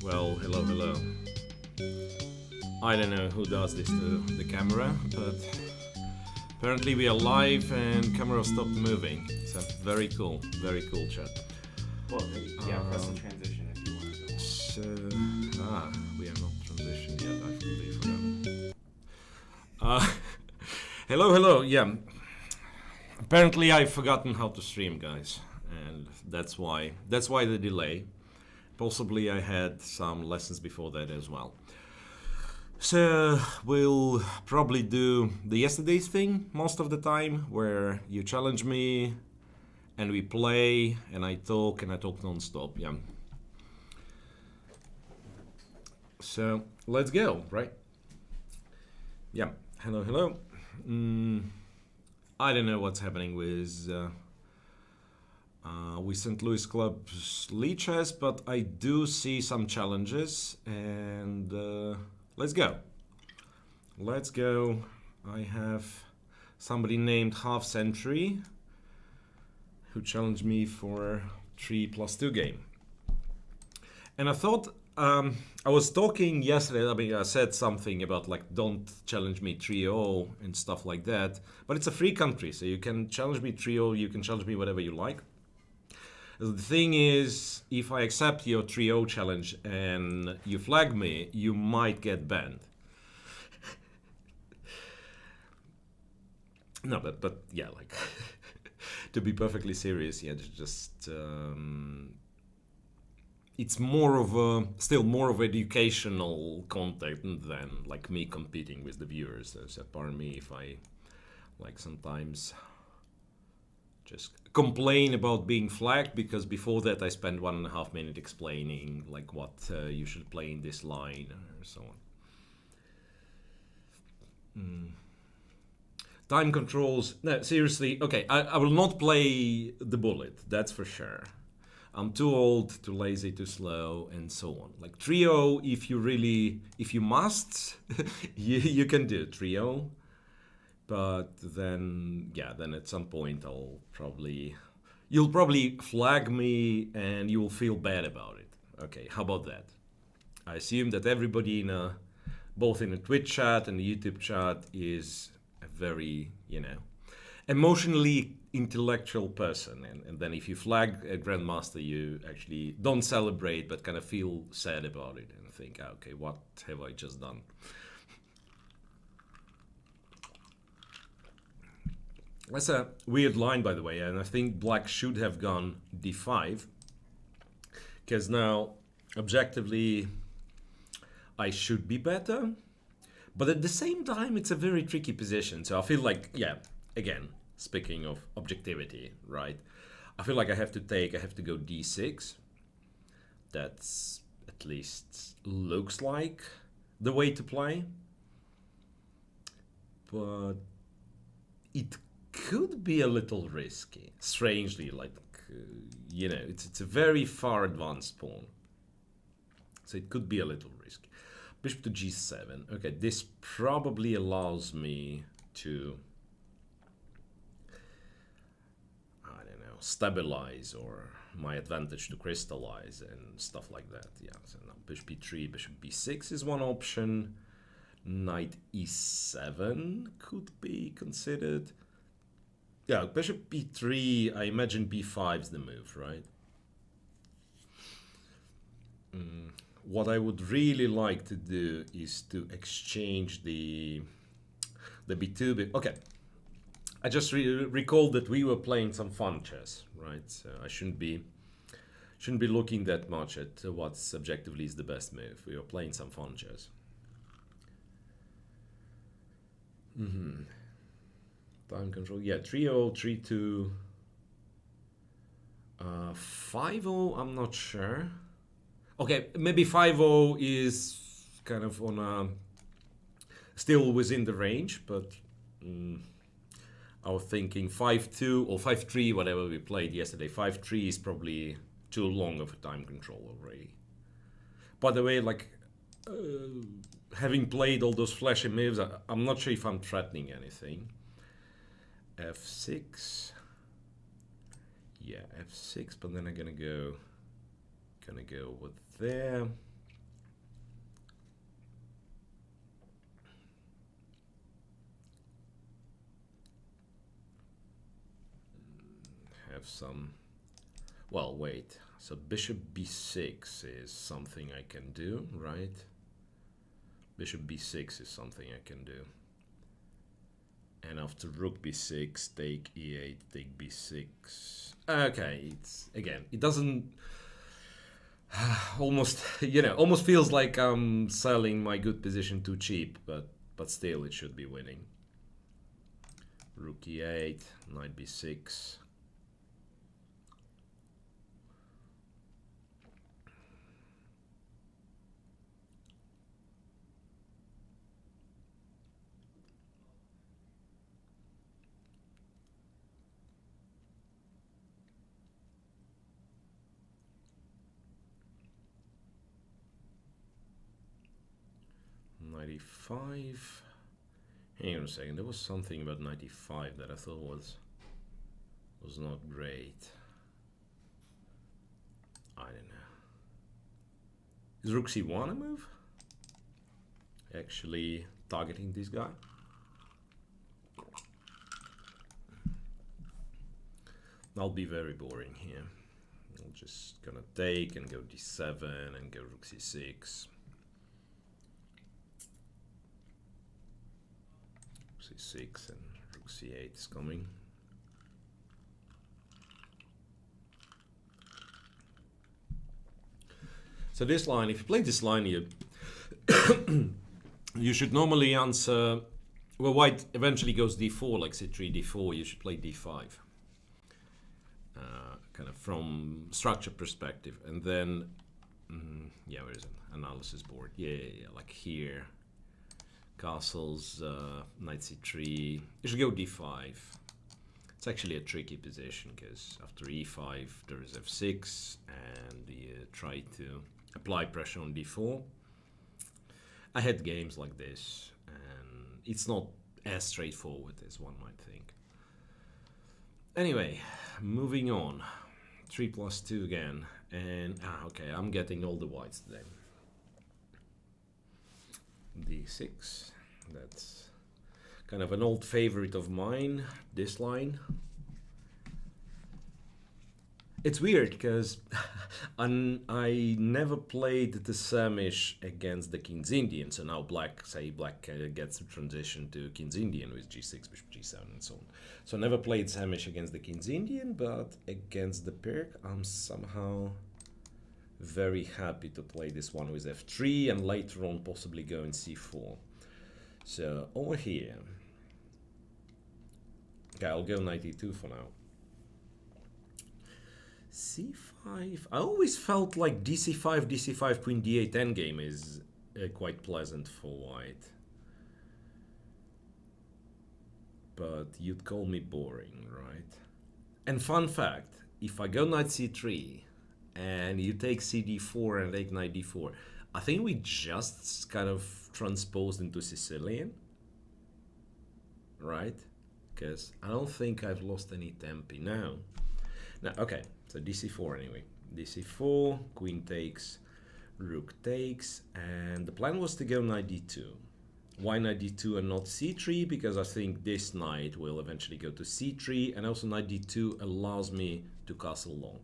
Well, hello. I don't know who does this to the camera, but apparently we are live and camera stopped moving. So very cool chat. Well, press the transition if you want to go on. So, we are not transitioned yet, I've completely forgotten. Hello, yeah. Apparently I've forgotten how to stream, guys, and that's why the delay. Possibly I had some lessons before that as well. So we'll probably do the yesterday's thing most of the time, where you challenge me and we play and I talk non-stop, yeah. So let's go, right? Yeah, hello. I don't know what's happening with St. Louis Club's lead chess, but I do see some challenges, and let's go. I have somebody named Half Century who challenged me for 3+2 game. And I thought, I was talking yesterday, I said something about like don't challenge me 3-0 and stuff like that, but it's a free country, so you can challenge me 3-0, you can challenge me whatever you like. The thing is, if I accept your 3-0 challenge and you flag me, you might get banned. No, but yeah, like to be perfectly serious, yeah, just it's still more of educational content than like me competing with the viewers. So pardon me if I like sometimes just complain about being flagged, because before that I spent 1.5 minutes explaining like what you should play in this line or so on. Time controls. No, seriously. Okay, I will not play the bullet. That's for sure. I'm too old, too lazy, too slow, and so on. Like 3-0, if you must, you can do 3-0. But then at some point you'll probably flag me and you will feel bad about it. Okay, how about that? I assume that everybody both in the Twitch chat and the YouTube chat is a very, emotionally intellectual person. And then if you flag a Grandmaster, you actually don't celebrate, but kind of feel sad about it and think, okay, what have I just done? That's a weird line, by the way, and I think black should have gone d5, because now, objectively, I should be better, but at the same time, it's a very tricky position, so I feel like, yeah, again, speaking of objectivity, right, I feel like I have to go d6. That's at least looks like the way to play, but it could be a little risky. Strangely, it's a very far advanced pawn, so it could be a little risky. Bishop to g7. Okay, this probably allows me to, I don't know, stabilize, or my advantage to crystallize and stuff like that. Yeah, so now bishop b3, bishop b6 is one option. Knight e7 could be considered. Yeah, bishop b3, I imagine b5 is the move, right? What I would really like to do is to exchange the b2. Okay, I just recalled that we were playing some fun chess, right? So I shouldn't be looking that much at what subjectively is the best move. We were playing some fun chess. Time control, yeah, 3-0, 3-2, 5-0, I'm not sure. Okay, maybe 5-0 is kind of on a, still within the range, but I was thinking 5-2 or 5-3, whatever we played yesterday. 5-3 is probably too long of a time control already. By the way, like, having played all those flashy moves, I'm not sure if I'm threatening anything. f6, yeah, f6, but then I'm gonna go with there. have some... Well, wait. So bishop b6 is something I can do, right? Bishop b6 is something I can do. And after rook b6, take e8, take b6. Okay, it's again, it doesn't almost, you know, almost feels like I'm selling my good position too cheap, but still it should be winning. Rook e8, knight b6. Knight. Hang on a second, there was something about 95 that I thought was not great. I don't know. Is rook c1 a move? Actually targeting this guy? I'll be very boring here. I'm just gonna take and go d7 and go rook c6. c6 and rook c8 is coming. So this line, if you play this line here, you should normally answer, well, white eventually goes d4, like c3, d4, you should play d5. Kind of from structure perspective. And then, yeah, where is it? Analysis board. Yeah, like here. Castles, knight c3. You should go d5. It's actually a tricky position because after e5 there is f6 and you try to apply pressure on d4. I had games like this and it's not as straightforward as one might think. Anyway, moving on. 3+2 again. And, okay, I'm getting all the whites today. d6. That's kind of an old favorite of mine, this line. It's weird because I never played the Samish against the King's Indian, so now black gets to transition to King's Indian with g6, bishop g7 and so on. So I never played Samish against the King's Indian, but against the Pirk I'm somehow very happy to play this one with f3 and later on possibly go in c4. So over here, okay, I'll go knight e2 for now. c5, I always felt like dc5, dc5, queen d8 endgame is quite pleasant for white. But you'd call me boring, right? And fun fact, if I go knight c3 and you take cd4 and take knight d4, I think we just kind of transposed into Sicilian, right? Because I don't think I've lost any tempi now. Now, okay, so dc4 anyway. dc4, queen takes, rook takes, and the plan was to go knight d2. Why knight d2 and not c3? Because I think this knight will eventually go to c3, and also knight d2 allows me to castle long.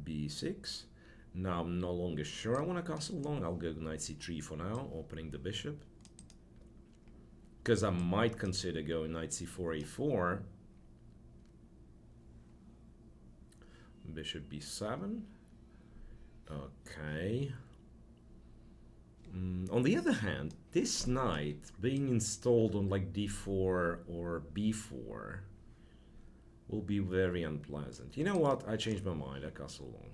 b6. Now I'm no longer sure I want to castle long. I'll go knight c3 for now, opening the bishop. Because I might consider going knight c4, a4. Bishop b7. Okay. On the other hand, this knight being installed on like d4 or b4 will be very unpleasant. You know what? I changed my mind. I castle long.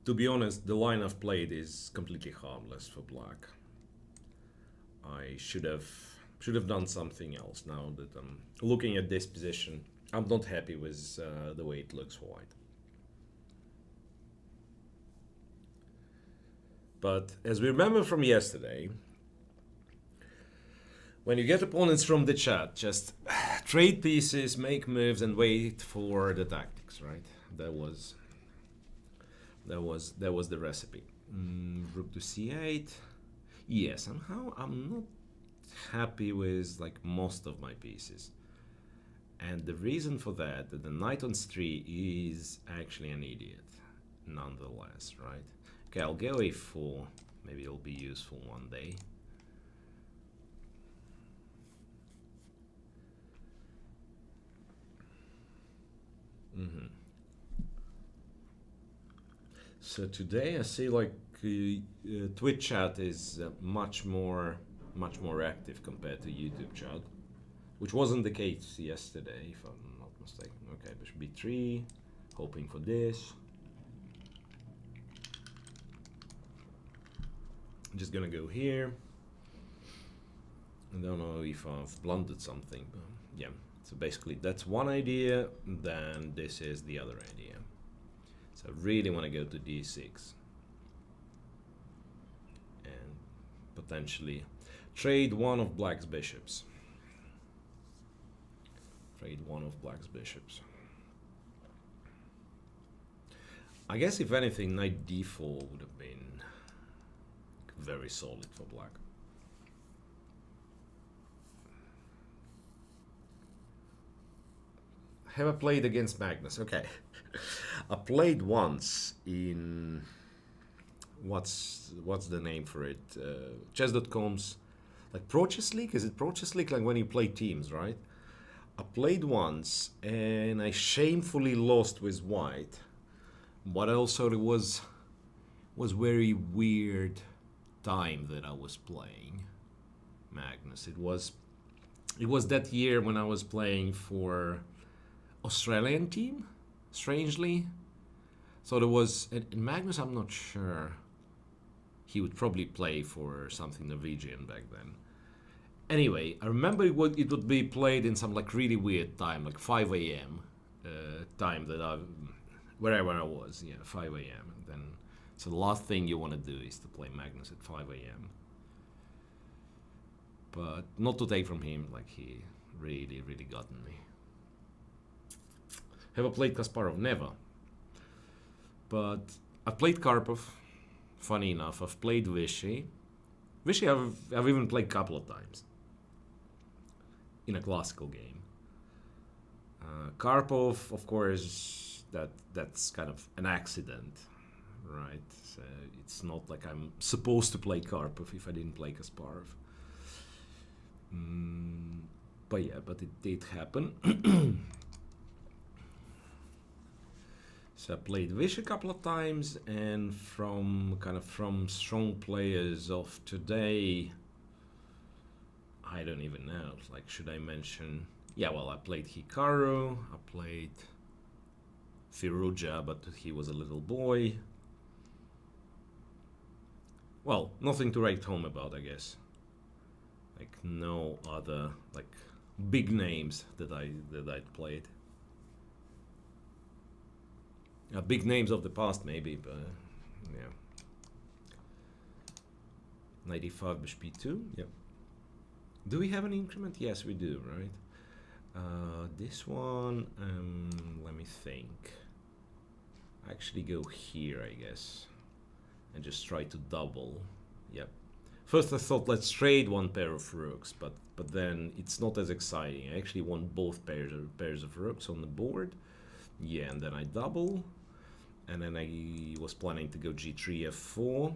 To be honest, the line I've played is completely harmless for black. I should have done something else. Now that I'm looking at this position, I'm not happy with the way it looks for white. But as we remember from yesterday, when you get opponents from the chat, just trade pieces, make moves, and wait for the tactics, right? That was that was the recipe. Rook to c8. Yeah, somehow I'm not happy with like most of my pieces. And the reason for that the knight on c3 is actually an idiot, nonetheless, right? Okay, I'll go a4. Maybe it'll be useful one day. So today I see like Twitch chat is much more active compared to YouTube chat, which wasn't the case yesterday, if I'm not mistaken. Okay, bishop b3, hoping for this. I'm just gonna go here. I don't know if I've blundered something, but yeah. So basically that's one idea, then this is the other idea. So I really want to go to d6 and potentially trade one of black's bishops. Trade one of black's bishops. I guess if anything, knight d4 would have been very solid for black. Have I played against Magnus? Okay. I played once in what's the name for it? Chess.com's like Pro Chess League. Is it Pro Chess League? Like when you play teams, right? I played once and I shamefully lost with white, but also it was very weird time that I was playing Magnus. It was that year when I was playing for Australian team, strangely. So there was in Magnus, I'm not sure. He would probably play for something Norwegian back then. Anyway, I remember it would be played in some like really weird time, like 5 a.m. Time that wherever I was, 5 a.m. And then so the last thing you want to do is to play Magnus at 5 a.m. But not to take from him, like he really gotten me. Have I played Kasparov? Never. But I've played Karpov. Funny enough, I've played Vichy. Vichy I've even played a couple of times in a classical game. Karpov, of course, that's kind of an accident, right? So it's not like I'm supposed to play Karpov if I didn't play Kasparov. But it did happen. So I played Vish a couple of times, and from strong players of today, I don't even know. Like, should I mention? Yeah, well, I played Hikaru, I played Firuja, but he was a little boy. Well, nothing to write home about, I guess. Like, no other like big names that I'd played. Big names of the past, maybe, but yeah. 95 bishop b2. Yep. Do we have an increment? Yes, we do, right? This one, let me think. Actually go here, I guess, and just try to double. Yep. First I thought let's trade one pair of rooks, but then it's not as exciting. I actually want both pairs of rooks on the board. Yeah, and then I double. And then I was planning to go g3, f4,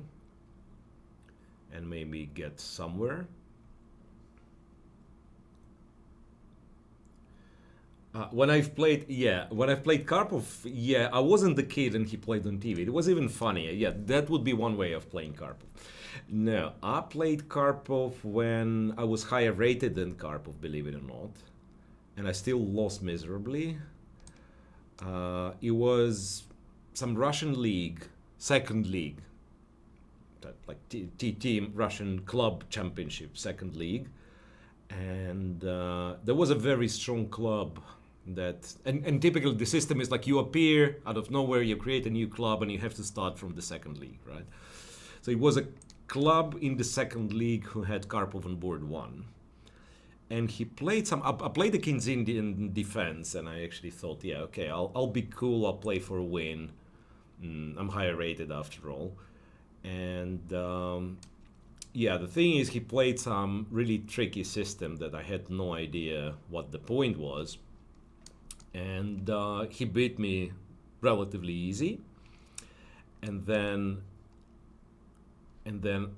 and maybe get somewhere. When I've played Karpov, I wasn't the kid and he played on TV. It was even funny. Yeah, that would be one way of playing Karpov. No, I played Karpov when I was higher rated than Karpov, believe it or not, and I still lost miserably. It was some Russian league, second league, like team Russian club championship, second league, and there was a very strong club that, and typically the system is like you appear out of nowhere, you create a new club, and you have to start from the second league, right? So it was a club in the second league who had Karpov on board 1. And he played some. I played the King's Indian defense, and I actually thought, yeah, okay, I'll be cool. I'll play for a win. I'm higher rated after all. And yeah, the thing is, he played some really tricky system that I had no idea what the point was. And he beat me relatively easy. And then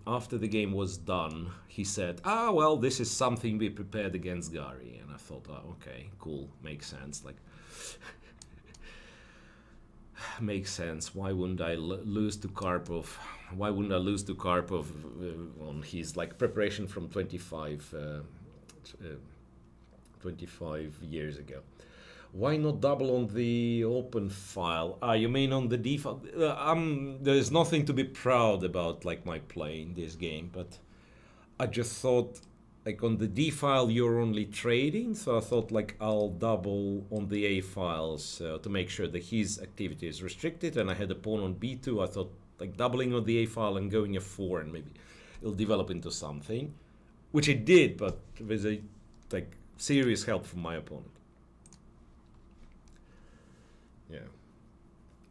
after the game was done, he said, well, this is something we prepared against Gary. And I thought, okay, cool, makes sense. Like, makes sense. Why wouldn't I lose to Karpov? Why wouldn't I lose to Karpov on his like preparation from 25 years ago? Why not double on the open file? You mean on the default? There's nothing to be proud about, like my play in this game, but I just thought, like on the D file you're only trading, so I thought like I'll double on the A files to make sure that his activity is restricted, and I had a pawn on B2. I thought like doubling on the A file and going F4 and maybe it'll develop into something, which it did, but with a like serious help from my opponent. Yeah,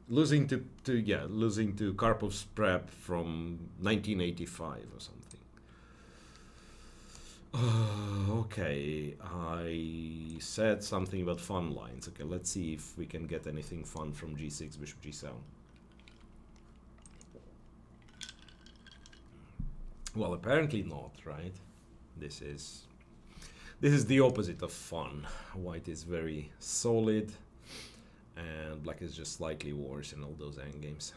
losing to Karpov's prep from 1985 or something. Okay, I said something about fun lines. Okay, let's see if we can get anything fun from G6, Bishop G7. Well, apparently not, right? This is the opposite of fun. White is very solid, and black is just slightly worse in all those endgames.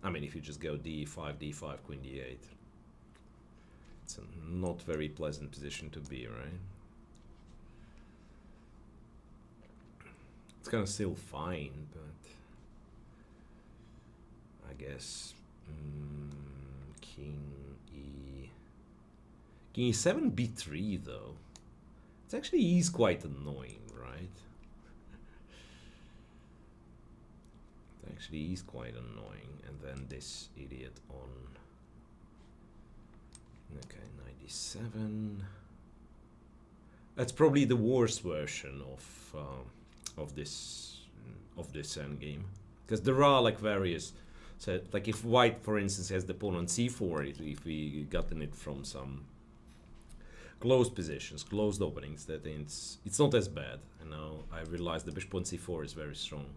I mean, if you just go D5, D5, Queen D8. It's a not very pleasant position to be, right? It's kind of still fine, but I guess King E7, B3 though. It's actually is quite annoying, right? It actually is quite annoying, and then this idiot on. Okay, 97. That's probably the worst version of this endgame, because there are like various. So, like if white, for instance, has the pawn on c4, if we gotten it from some closed positions, closed openings, that it's not as bad. And now I realize the bishop on c4 is very strong.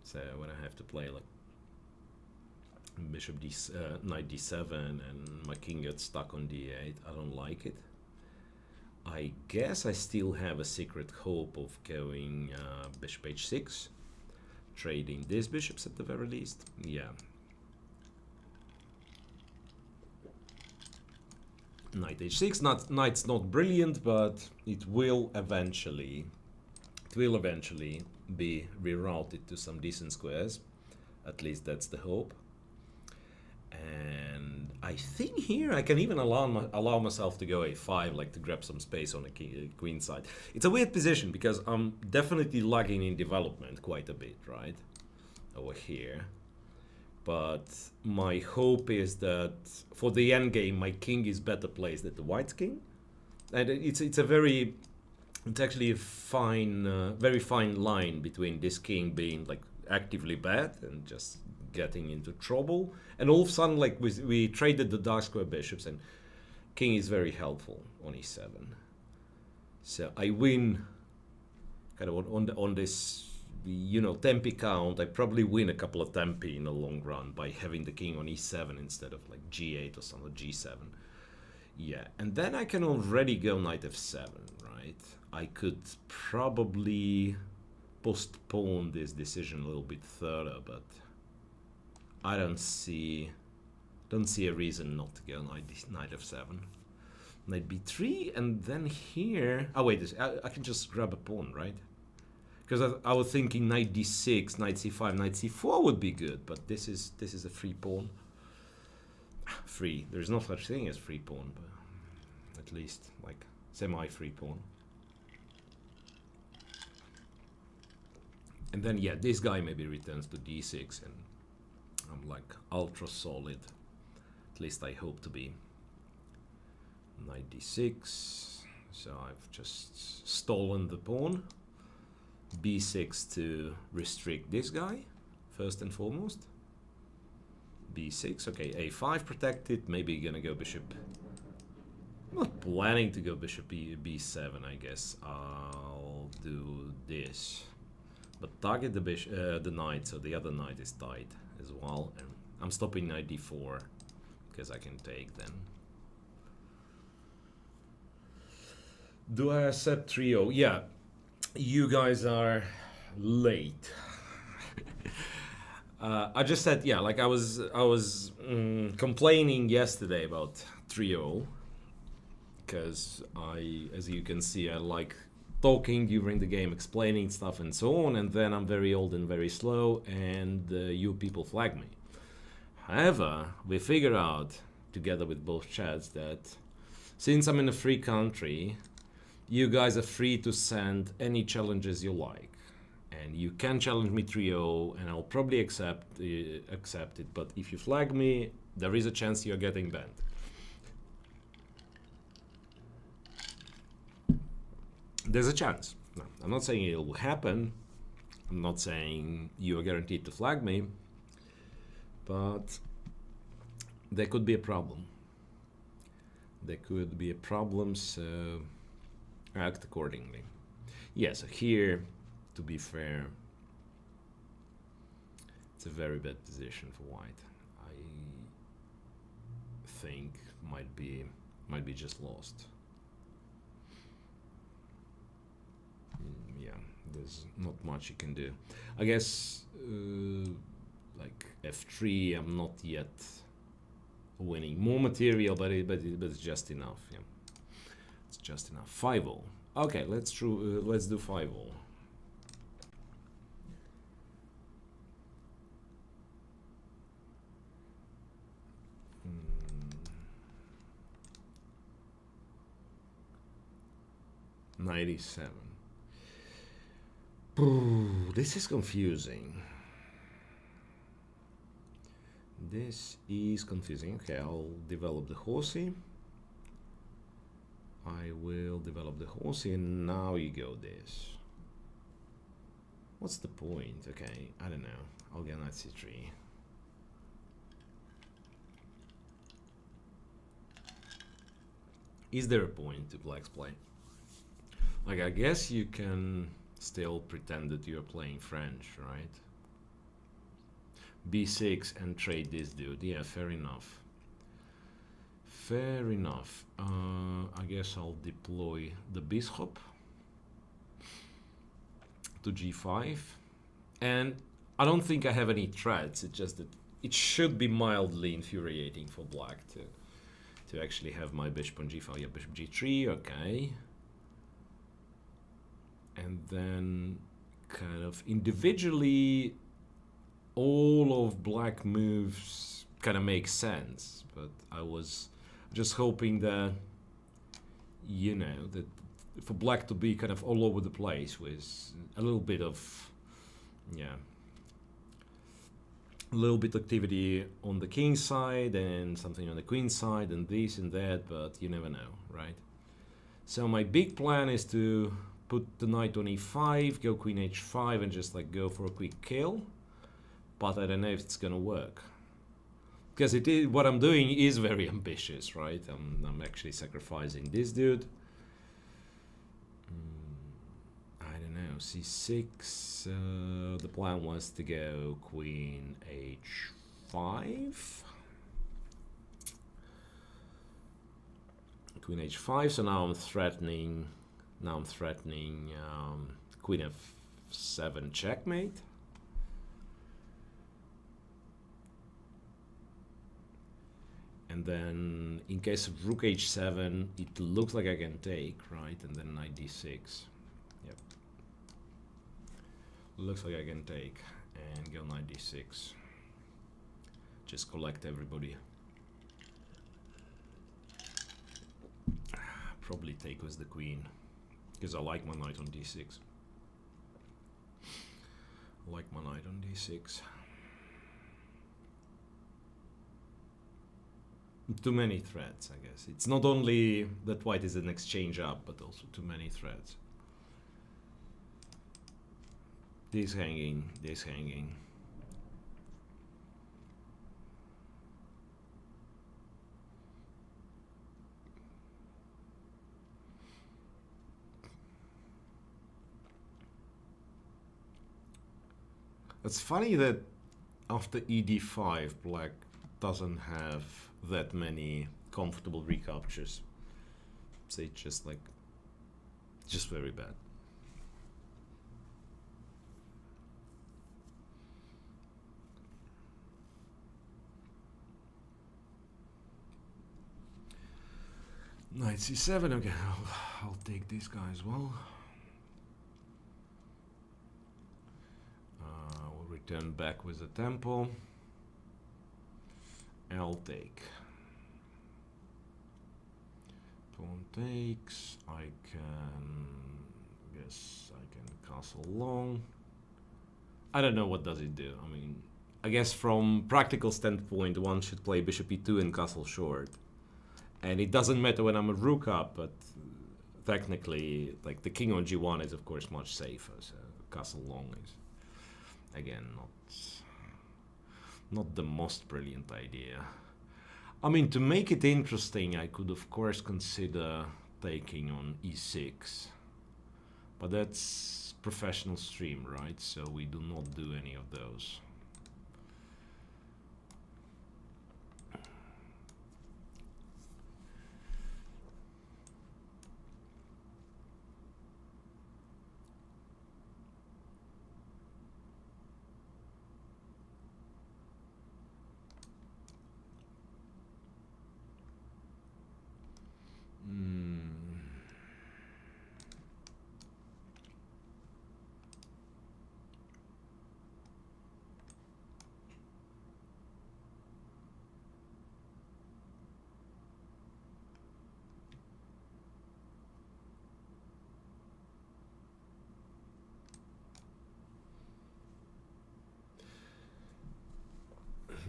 So when I have to play like bishop knight d7 and my king gets stuck on d8, I don't like it. I guess I still have a secret hope of going bishop h6, trading these bishops at the very least. Yeah. Knight h6, knight's not brilliant, but it will eventually be rerouted to some decent squares. At least that's the hope. And I think here I can even allow myself to go a5, like to grab some space on the queen side. It's a weird position because I'm definitely lagging in development quite a bit, right? Over here. But my hope is that for the endgame, my king is better placed than the white's king. And it's actually a fine, very fine line between this king being like actively bad and just getting into trouble, and all of a sudden like we traded the dark square bishops and king is very helpful on e7. So I win kind of on this, you know, tempi count. I probably win a couple of tempi in the long run by having the king on e7 instead of like g8 or something, g7. Yeah, and then I can already go knight f7, right? I could probably postpone this decision a little bit further, but I don't see a reason not to go knight f7, knight b3, and then here. Oh wait, I can just grab a pawn, right? Because I was thinking knight d6, knight c5, knight c4 would be good, but this is a free pawn. Free. There's no such thing as free pawn, but at least like semi-free pawn. And then yeah, this guy maybe returns to d6 and I'm like ultra solid. At least I hope to be. Knight d6. So I've just stolen the pawn. b6 to restrict this guy. first and foremost. B6, okay, A5 protected, maybe gonna go bishop. I'm not planning to go bishop B7, I guess. I'll do this. But target the knight, so the other knight is tied as well. And I'm stopping knight d4, because I can take then. Do I accept trio? Yeah, you guys are late. I just said, yeah, like I was complaining yesterday about trio, because as you can see, I like talking during the game, explaining stuff and so on, and then I'm very old and very slow, and you people flag me. However, we figure out, together with both chats, that since I'm in a free country, you guys are free to send any challenges you like. And you can challenge me trio, and I'll probably accept it, but if you flag me, there is a chance you're getting banned. There's a chance. No, I'm not saying it will happen. I'm not saying you are guaranteed to flag me, but there could be a problem. There could be a problem, so act accordingly. Yeah, so here, to be fair, it's a very bad position for white. I think might be just lost. Yeah, there's not much you can do. I guess like f3, I'm not yet winning more material, but it's just enough. Yeah, it's just enough. 5-0. Okay, let's do 5-0. Hmm. 97. This is confusing. This is confusing. Okay, I'll develop the horsey. I will develop the horsey, and now you go this. What's the point? Okay, I don't know. I'll get knight c3. Is there a point to black's play? Like, I guess you can still pretend that you're playing French, right? b6 and trade this dude. Yeah, fair enough. Fair enough. I guess I'll deploy the bishop to g5. And I don't think I have any threats. It's just that it should be mildly infuriating for black to actually have my bishop on g5. Yeah, bishop g3, okay. And then kind of individually all of black moves kind of make sense, but I was just hoping that, you know, that for black to be kind of all over the place with a little bit of, yeah, a little bit activity on the king side and something on the queen side and this and that, but you never know, right? So my big plan is to put the knight on e5, go queen h5, and just like go for a quick kill. But I don't know if it's gonna work, because it is, what I'm doing is very ambitious, right? I'm actually sacrificing this dude. I don't know, c6. The plan was to go queen h5. Queen h5. So now I'm threatening. Queen f7 checkmate. And then in case of rook h7, it looks like I can take, right? And then knight d6. Yep. Looks like I can take and go knight d6. Just collect everybody. Probably take with the queen, because I like my knight on d6. I like my knight on d6. Too many threats, I guess. It's not only that white is an exchange up, but also too many threats. This hanging, It's funny that after ED5, black doesn't have that many comfortable recaptures. So it's just like, just very bad. Knight C7, okay, I'll take this guy as well. We'll return back with the tempo. I'll take. Pawn takes, I can castle long. I don't know what does it do. I mean, I guess from practical standpoint, one should play bishop e2 and castle short. And it doesn't matter when I'm a rook up, but technically, like the king on g1 is of course much safer. So castle long is, again, not the most brilliant idea. I mean, to make it interesting, I could of course consider taking on e6, but that's professional stream, right? So we do not do any of those.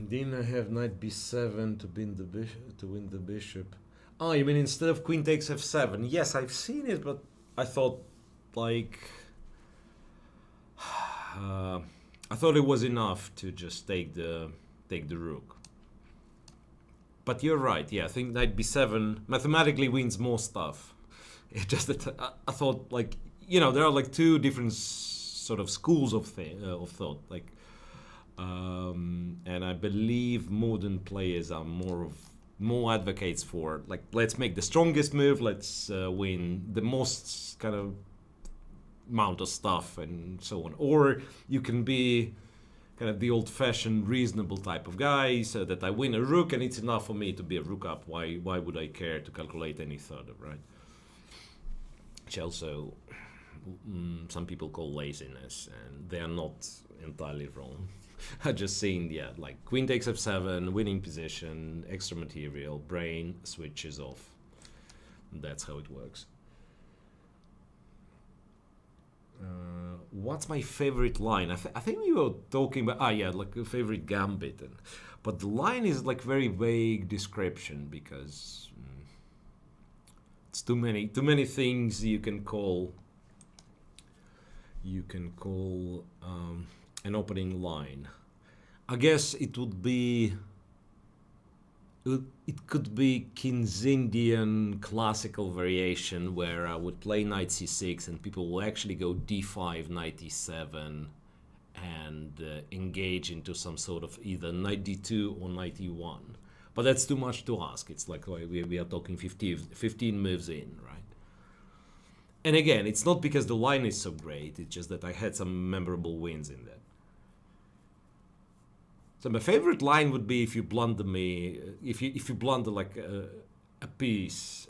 Didn't I have knight b7 to win the bishop? Oh, you mean instead of queen takes f7? Yes, I've seen it, but I thought like I thought it was enough to just take the rook. But you're right. Yeah, I think knight b7 mathematically wins more stuff. It's just that I thought, like, you know, there are like two different sort of schools of thought, like. And I believe modern players are more advocates for, like, let's make the strongest move, let's win the most kind of amount of stuff and so on. Or you can be kind of the old-fashioned reasonable type of guy, so that I win a rook and it's enough for me to be a rook up. Why would I care to calculate any further, right? Which also some people call laziness, and they are not entirely wrong. I just seen, yeah, like queen takes f7, winning position, extra material, brain switches off. That's how it works. What's my favorite line? I think we were talking about, yeah, like a favorite gambit, but the line is like very vague description, because it's too many things you can call an opening line. I guess it would be, it could be Kinzindian classical variation, where I would play knight c6 and people will actually go d5, knight e7, and engage into some sort of either knight d2 or knight e1. But that's too much to ask. It's like we are talking 15 moves in, right? And again, it's not because the line is so great, it's just that I had some memorable wins in that. So my favorite line would be if you blunder me, if you blunder like a piece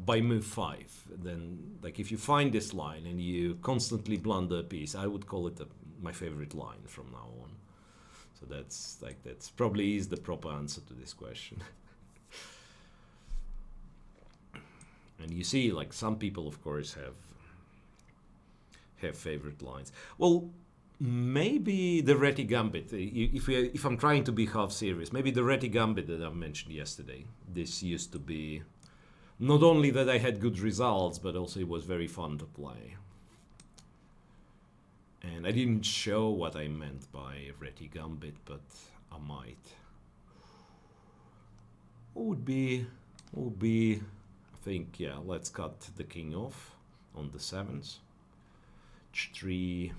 by move 5, then like if you find this line and you constantly blunder a piece, I would call it my favorite line from now on. So that's probably is the proper answer to this question. And you see, like, some people, of course, have favorite lines. Well, maybe the Reti Gambit. If I'm trying to be half serious, maybe the Reti Gambit that I mentioned yesterday. This used to be not only that I had good results, but also it was very fun to play. And I didn't show what I meant by Reti Gambit, but I might. What would be? I think, yeah, let's cut the king off on the 7s. H3.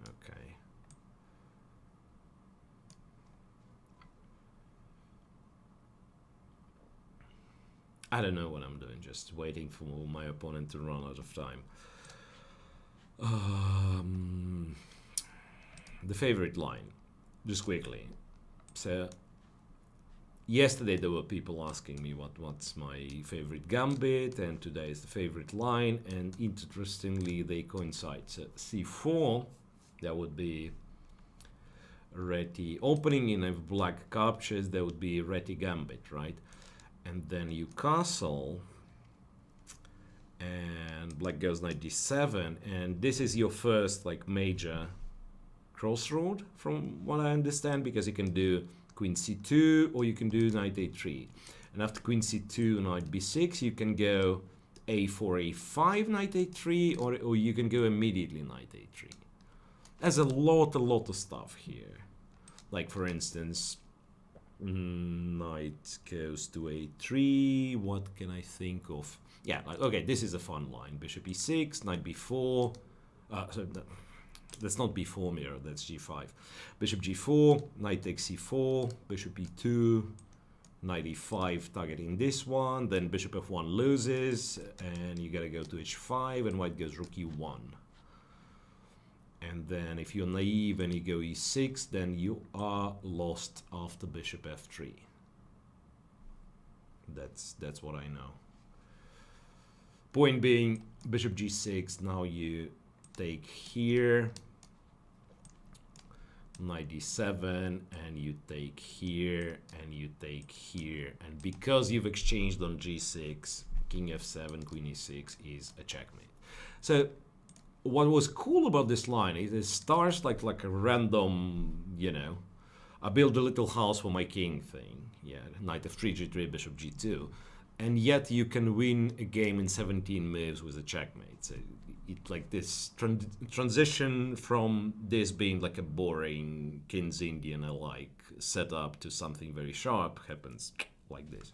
Okay. I don't know what I'm doing, just waiting for my opponent to run out of time. The favorite line, just quickly. So, yesterday there were people asking me what's my favorite gambit, and today is the favorite line, and interestingly they coincide. So c4, that would be Reti opening in a black captures, that would be Reti gambit, right? And then you castle, and black goes knight d7, and this is your first like major crossroad from what I understand, because you can do queen c2 or you can do knight a3, and after queen c2 knight b6 you can go a4 a5 knight a3, or you can go immediately knight a3. There's a lot of stuff here, like for instance knight goes to a3. What can I think of? Yeah, like, okay, this is a fun line. Bishop e6, knight b4. That's not b4 Miro, that's g5. Bishop g4, knight takes c4, bishop e2, knight e5 targeting this one, then bishop f1 loses, and you gotta go to h5, and white goes rook e1. And then if you're naive and you go e6, then you are lost after bishop f3. That's what I know. Point being, bishop g6, now you take here, knight d7, and you take here, and you take here, and because you've exchanged on g6, king f7, queen e6 is a checkmate. So what was cool about this line is it starts like a random, you know, I build a little house for my king thing. Yeah, knight f3, g3, bishop g2, and yet you can win a game in 17 moves with a checkmate. So it like this transition from this being like a boring King's Indian alike setup to something very sharp happens like this.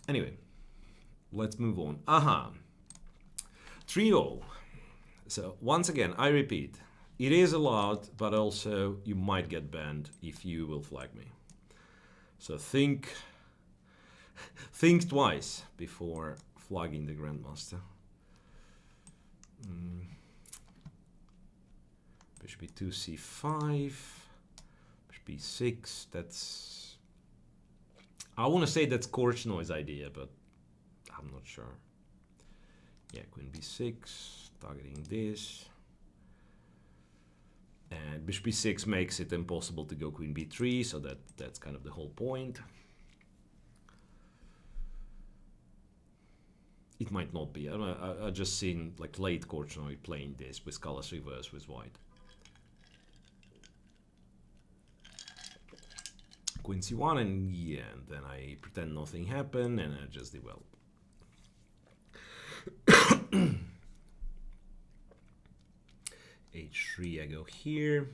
Anyway, let's move on. 3-0. So once again, I repeat, it is allowed, but also you might get banned if you will flag me. So think twice before flagging the Grandmaster. Bishop e2, c5, bishop e6, that's... I want to say that's Korchnoy's idea, but I'm not sure. Yeah, queen b6, targeting this. And bishop b6 makes it impossible to go queen b3, so that's kind of the whole point. It might not be. I just seen like late Korchnoy playing this with colors reverse with white. Queen c1, and yeah, and then I pretend nothing happened and I just develop. h3, I go here.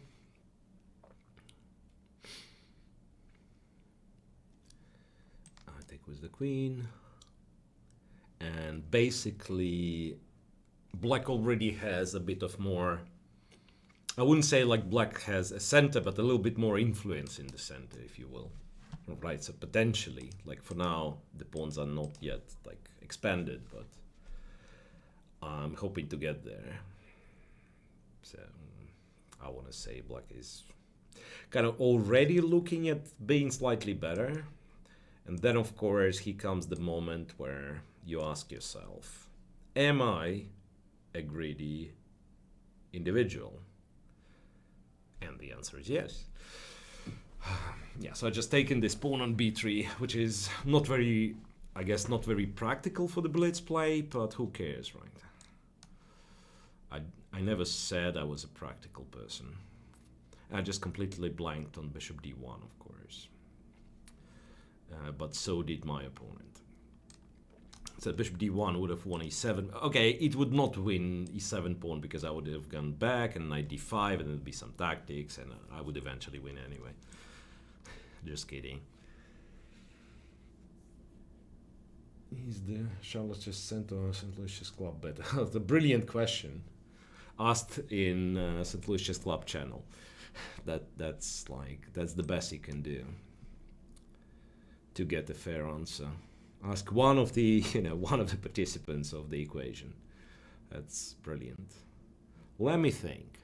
I take with the queen. And basically, black already has a bit of more, I wouldn't say like black has a center, but a little bit more influence in the center, if you will. Right, so potentially, like for now, the pawns are not yet like expanded, but I'm hoping to get there. So I want to say black is kind of already looking at being slightly better. And then, of course, here comes the moment where you ask yourself, am I a greedy individual? And the answer is yes. Yeah, so I just taken this pawn on b3, which is not very, I guess, not very practical for the blitz play, but who cares, right? I never said I was a practical person. I just completely blanked on bishop d1, of course. But so did my opponent. So bishop d1 would have won e7. Okay, it would not win e7 pawn because I would have gone back, and knight d5, and there'd be some tactics, and I would eventually win anyway. Just kidding. Is the Charlotte just sent to St. Lucia's Club bet? That's a brilliant question. Asked in St. Lucia's Club channel. That's the best he can do to get a fair answer. Ask one of the, one of the participants of the equation. That's brilliant. Let me think.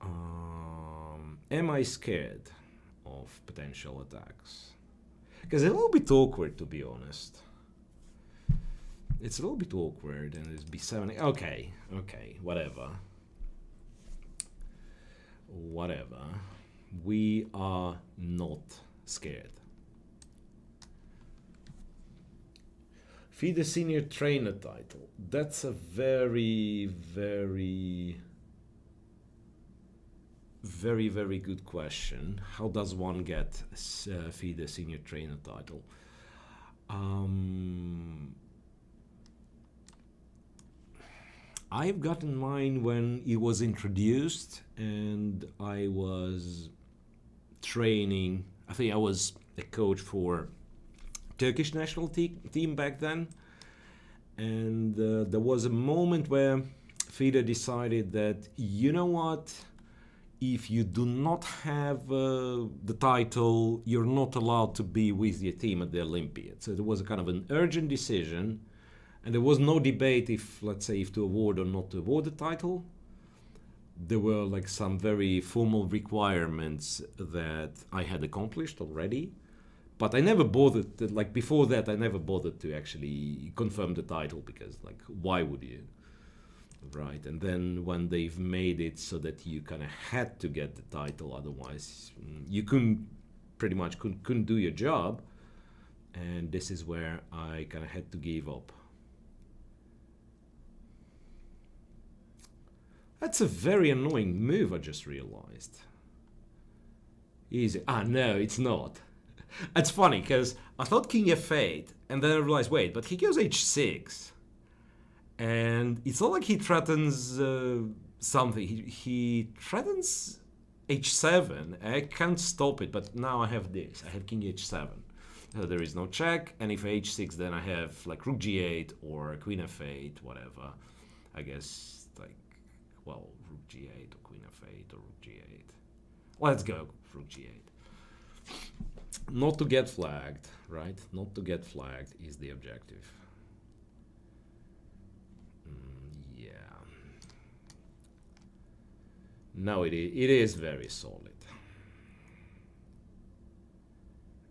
Am I scared of potential attacks? Because it's a little bit awkward, to be honest. It's a little bit awkward, and it's B7. Okay, whatever. We are not scared. FIDE senior trainer title. That's a very, very, very, very good question. How does one get FIDE senior trainer title? I've gotten mine when it was introduced, and I was training. I think I was a coach for Turkish national team back then, and there was a moment where FIDE decided that, you know what, if you do not have the title, you're not allowed to be with your team at the Olympiad. So there was a kind of an urgent decision, and there was no debate if, let's say, if to award or not to award the title. There were like some very formal requirements that I had accomplished already. But I never bothered, like before that, I never bothered to actually confirm the title, because like, why would you? Right? And then when they've made it so that you kind of had to get the title, otherwise you couldn't do your job. And this is where I kind of had to give up. That's a very annoying move, I just realized. Easy. No, it's not. It's funny, because I thought king f8, and then I realized, wait, but he goes h6. And it's not like he threatens something. He threatens h7. I can't stop it, but now I have this. I have king h7. So there is no check, and if h6, then I have like rook g8 or queen f8, whatever. I guess, like, well, rook g8 or queen f8 or rook g8. Let's go rook g8. Not to get flagged, right? Not to get flagged is the objective. Yeah. No, it is very solid.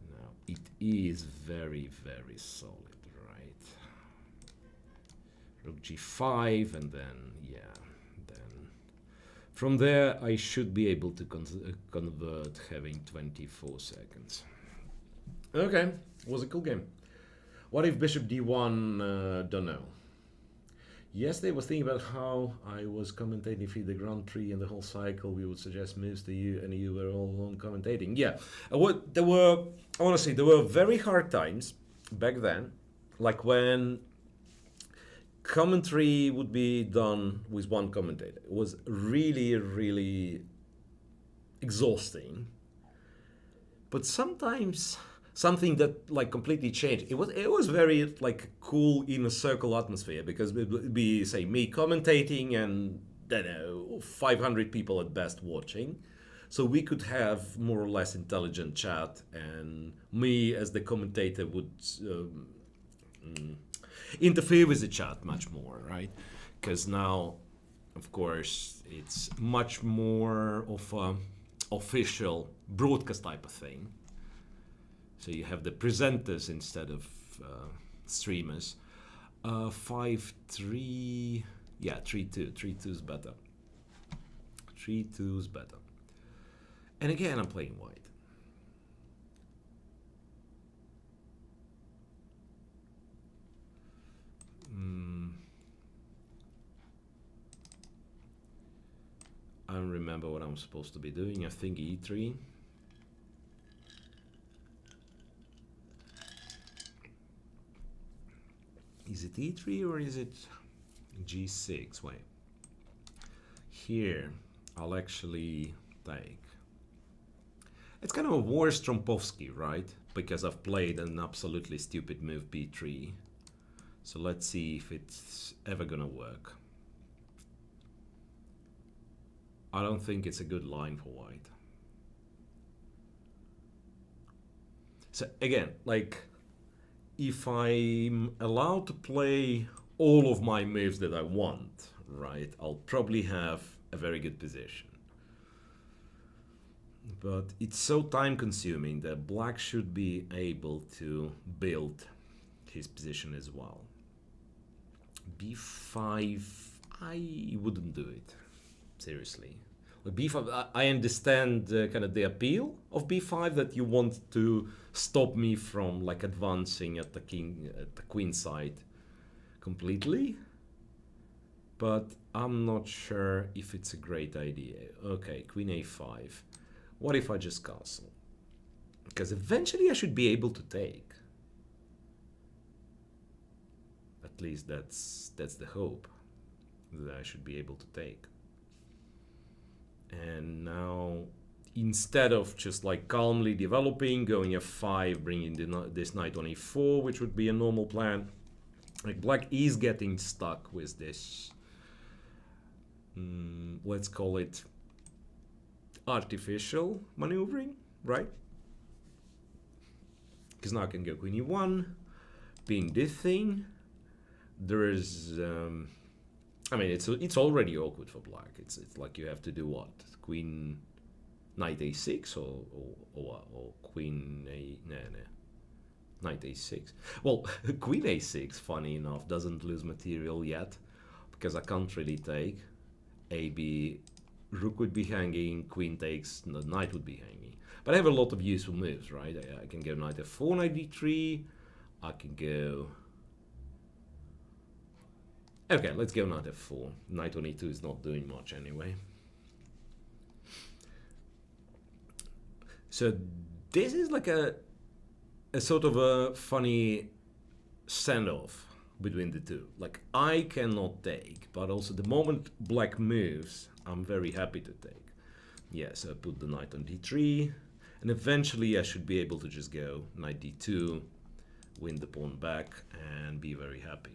No, it is very, very solid, right? Rook g5, and then, yeah, then from there I should be able to convert having 24 seconds. Okay, it was a cool game. What if bishop d1? Don't know. Yesterday I was thinking about how I was commentating for the Grand Prix and the whole cycle. We would suggest moves to you, and you were all alone commentating. Yeah, there were very hard times back then, like when commentary would be done with one commentator. It was really, really exhausting. But sometimes something that like completely changed. It was very like cool inner circle atmosphere, because it would be, say, me commentating and, I don't know, 500 people at best watching. So we could have more or less intelligent chat, and me as the commentator would interfere with the chat much more, right? Because now, of course, it's much more of a official broadcast type of thing. So you have the presenters instead of streamers. 5-3, yeah, 3-2. 3-2 is better. 3-2 is better. And again, I'm playing white. I don't remember what I'm supposed to be doing. I think e3. Is it e3 or is it g6? Wait. Here, I'll actually take. It's kind of a war Strompowski, right? Because I've played an absolutely stupid move b3. So let's see if it's ever gonna work. I don't think it's a good line for white. So again, like, if I'm allowed to play all of my moves that I want, right, I'll probably have a very good position. But it's so time consuming that black should be able to build his position as well. b5, I wouldn't do it. Seriously. Like b5, I understand kind of the appeal of b5, that you want to stop me from like advancing at the queen side completely. But I'm not sure if it's a great idea. Okay, queen a5. What if I just castle? Because eventually I should be able to take. At least that's the hope, that I should be able to take. And now, instead of just like calmly developing, going f5, bringing this knight on e4, which would be a normal plan, like black is getting stuck with this, let's call it artificial maneuvering, right? Because now I can go queen e1, being this thing. There is, I mean, it's already awkward for black. It's like you have to do what? Queen, knight a6 or queen a no. Knight a6. Well, queen a6, funny enough, doesn't lose material yet, because I can't really take. AB, rook would be hanging, queen takes, the knight would be hanging. But I have a lot of useful moves, right? I can go knight f4, knight d3. I can go... Okay, let's go knight f4. Knight on e2 is not doing much anyway. So this is like a sort of a funny standoff between the two. Like, I cannot take, but also the moment black moves, I'm very happy to take. Yeah, so I put the knight on d3, and eventually I should be able to just go knight d2, win the pawn back, and be very happy.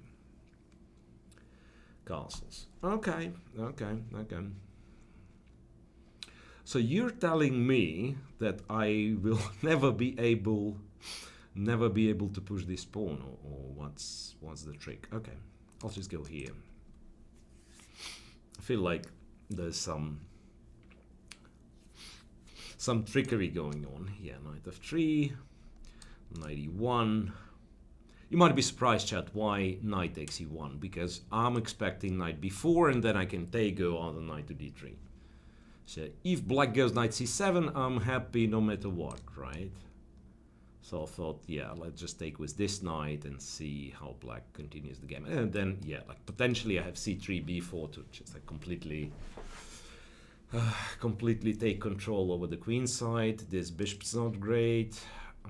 Castles. Okay. So you're telling me that I will never be able to push this pawn, or what's the trick? Okay, I'll just go here. I feel like there's some trickery going on here. Knight f3, knight e1. You might be surprised, chat, why knight takes e1, because I'm expecting knight b4, and then I can go on the knight to d3. So if black goes knight c7, I'm happy no matter what, right? So I thought, yeah, let's just take with this knight and see how black continues the game. And then, yeah, like potentially I have c3, b4 to just like completely take control over the queen side. This bishop's not great. I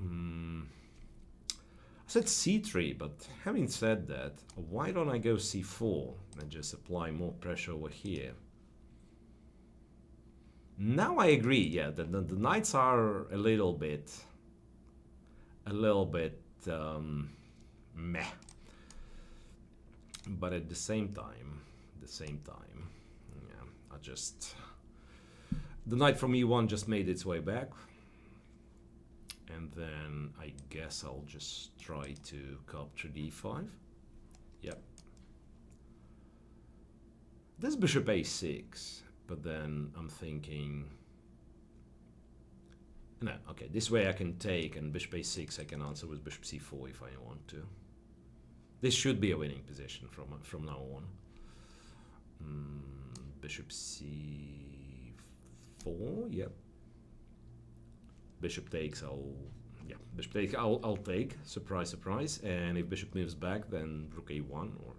said c3, but having said that, why don't I go c4 and just apply more pressure over here? Now I agree, yeah, the knights are a little bit meh. But at the same time, yeah, the knight from e1 just made its way back. And then I guess I'll just try to capture d5. Yep. This bishop a6, but then I'm thinking, no, okay, this way I can take, and bishop a6 I can answer with bishop c4 if I want to. This should be a winning position from now on. Bishop c4, yep. Bishop takes, I'll take, surprise, surprise. And if bishop moves back, then rook a1 or...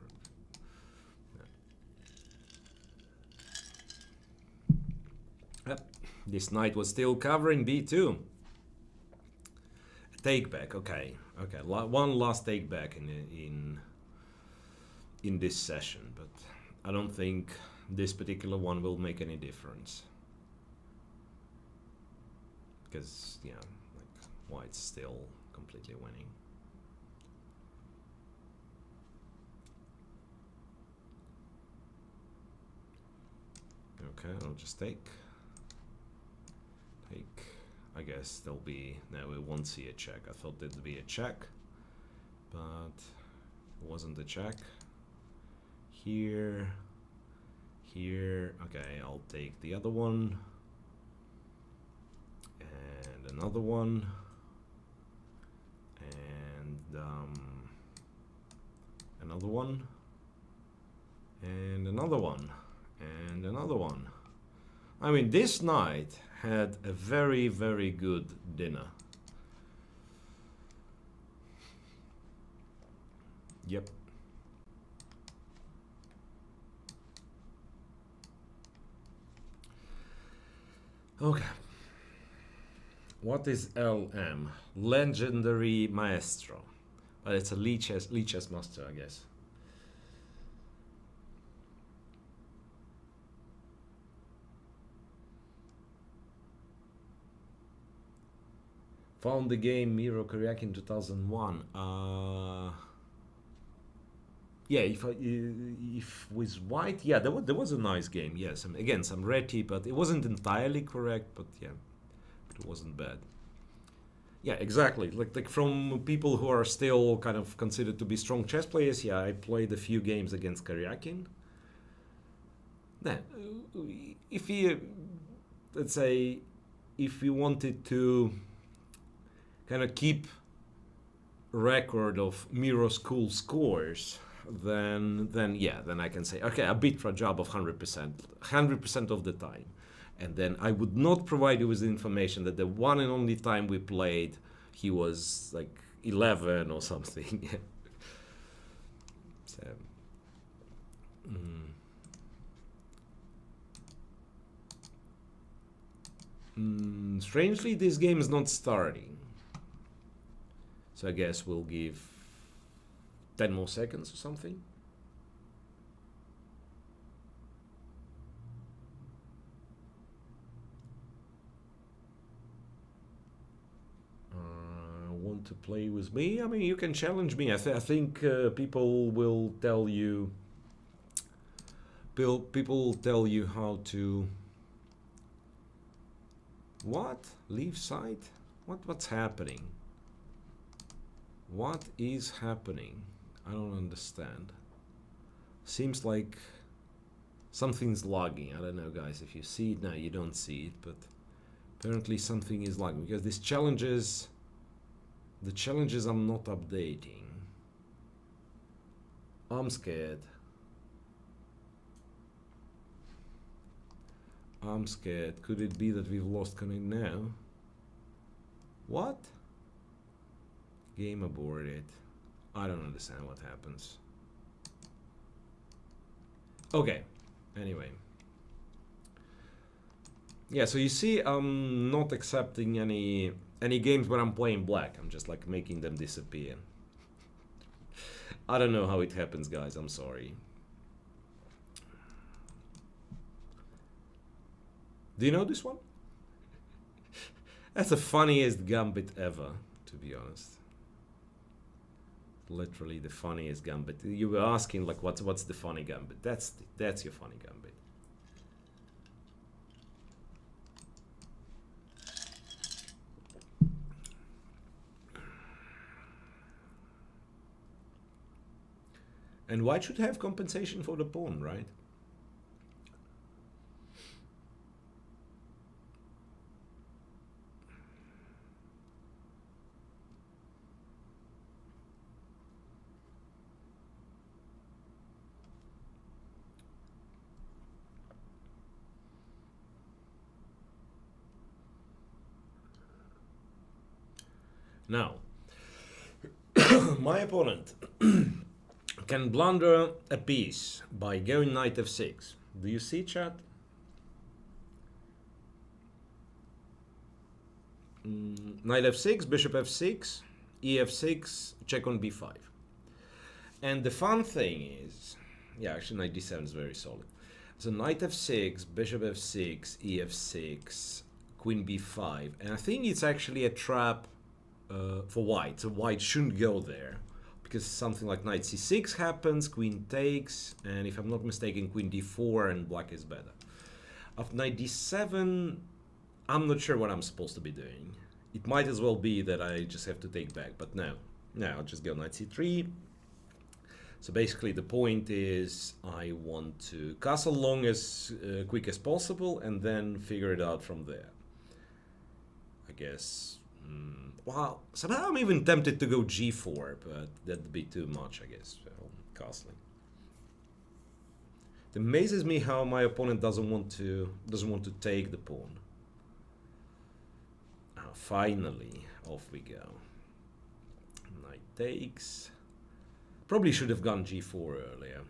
Yep. This knight was still covering b2. Take back, okay. One last take back in this session, but I don't think this particular one will make any difference. Because, yeah, like, white's still completely winning. Okay, I'll just take. I guess there'll be... No, we won't see a check. I thought there'd be a check. but it wasn't the check. Here, here. Okay, I'll take the other one. And another one. And another one. And another one. And another one. I mean, this knight had a very, very good dinner. Yep. Okay. What is LM? Legendary Maestro. But it's a lead chess master, I guess. Found the game Miro in 2001. Yeah, if with white, yeah, there was a nice game. Yes, again some ready, but it wasn't entirely correct. But yeah, but it wasn't bad. Yeah, exactly. Like from people who are still kind of considered to be strong chess players. Yeah, I played a few games against Karyakin. Now, if you, let's say, if you wanted to kind of keep record of Miro's cool scores, then I can say, okay, I beat Rajab of 100% of the time. And then I would not provide you with the information that the one and only time we played, he was like 11 or something. So, strangely, this game is not starting. So I guess we'll give 10 more seconds or something. Want to play with me? I mean, you can challenge me. I think people will tell you. People will tell you how to. What? Leave site? What's happening? What is happening? I don't understand. Seems like something's lagging. I don't know, guys. If you see it now, you don't see it, but apparently something is lagging because these challenges. The challenges I'm not updating. I'm scared. I'm scared. Could it be that we've lost connect now? What? Game aborted. I don't understand what happens. Okay. Anyway. Yeah, so you see I'm not accepting any games where I'm playing black. I'm just like making them disappear. I don't know how it happens, guys. I'm sorry. Do you know this one? That's the funniest gambit ever, to be honest. Literally the funniest gambit. You were asking like what's the funny gambit? That's your funny gambit. And white should have compensation for the pawn, right? Now, my opponent can blunder a piece by going knight f6. Do you see, chat? Knight f6, bishop f6, ef6, check on b5. And the fun thing is, yeah, actually knight d7 is very solid. So knight f6, bishop f6, ef6, queen b5. And I think it's actually a trap for white. So white shouldn't go there. Because something like knight c6 happens, queen takes, and if I'm not mistaken, queen d4 and black is better. After knight d7, I'm not sure what I'm supposed to be doing. It might as well be that I just have to take back, but no. Now I'll just go knight c3. So basically the point is I want to castle long as quick as possible and then figure it out from there. I guess. Well, somehow I'm even tempted to go g4, but that'd be too much, I guess, castling. It amazes me how my opponent doesn't want to take the pawn. Finally, off we go. Knight takes. Probably should have gone g4 earlier.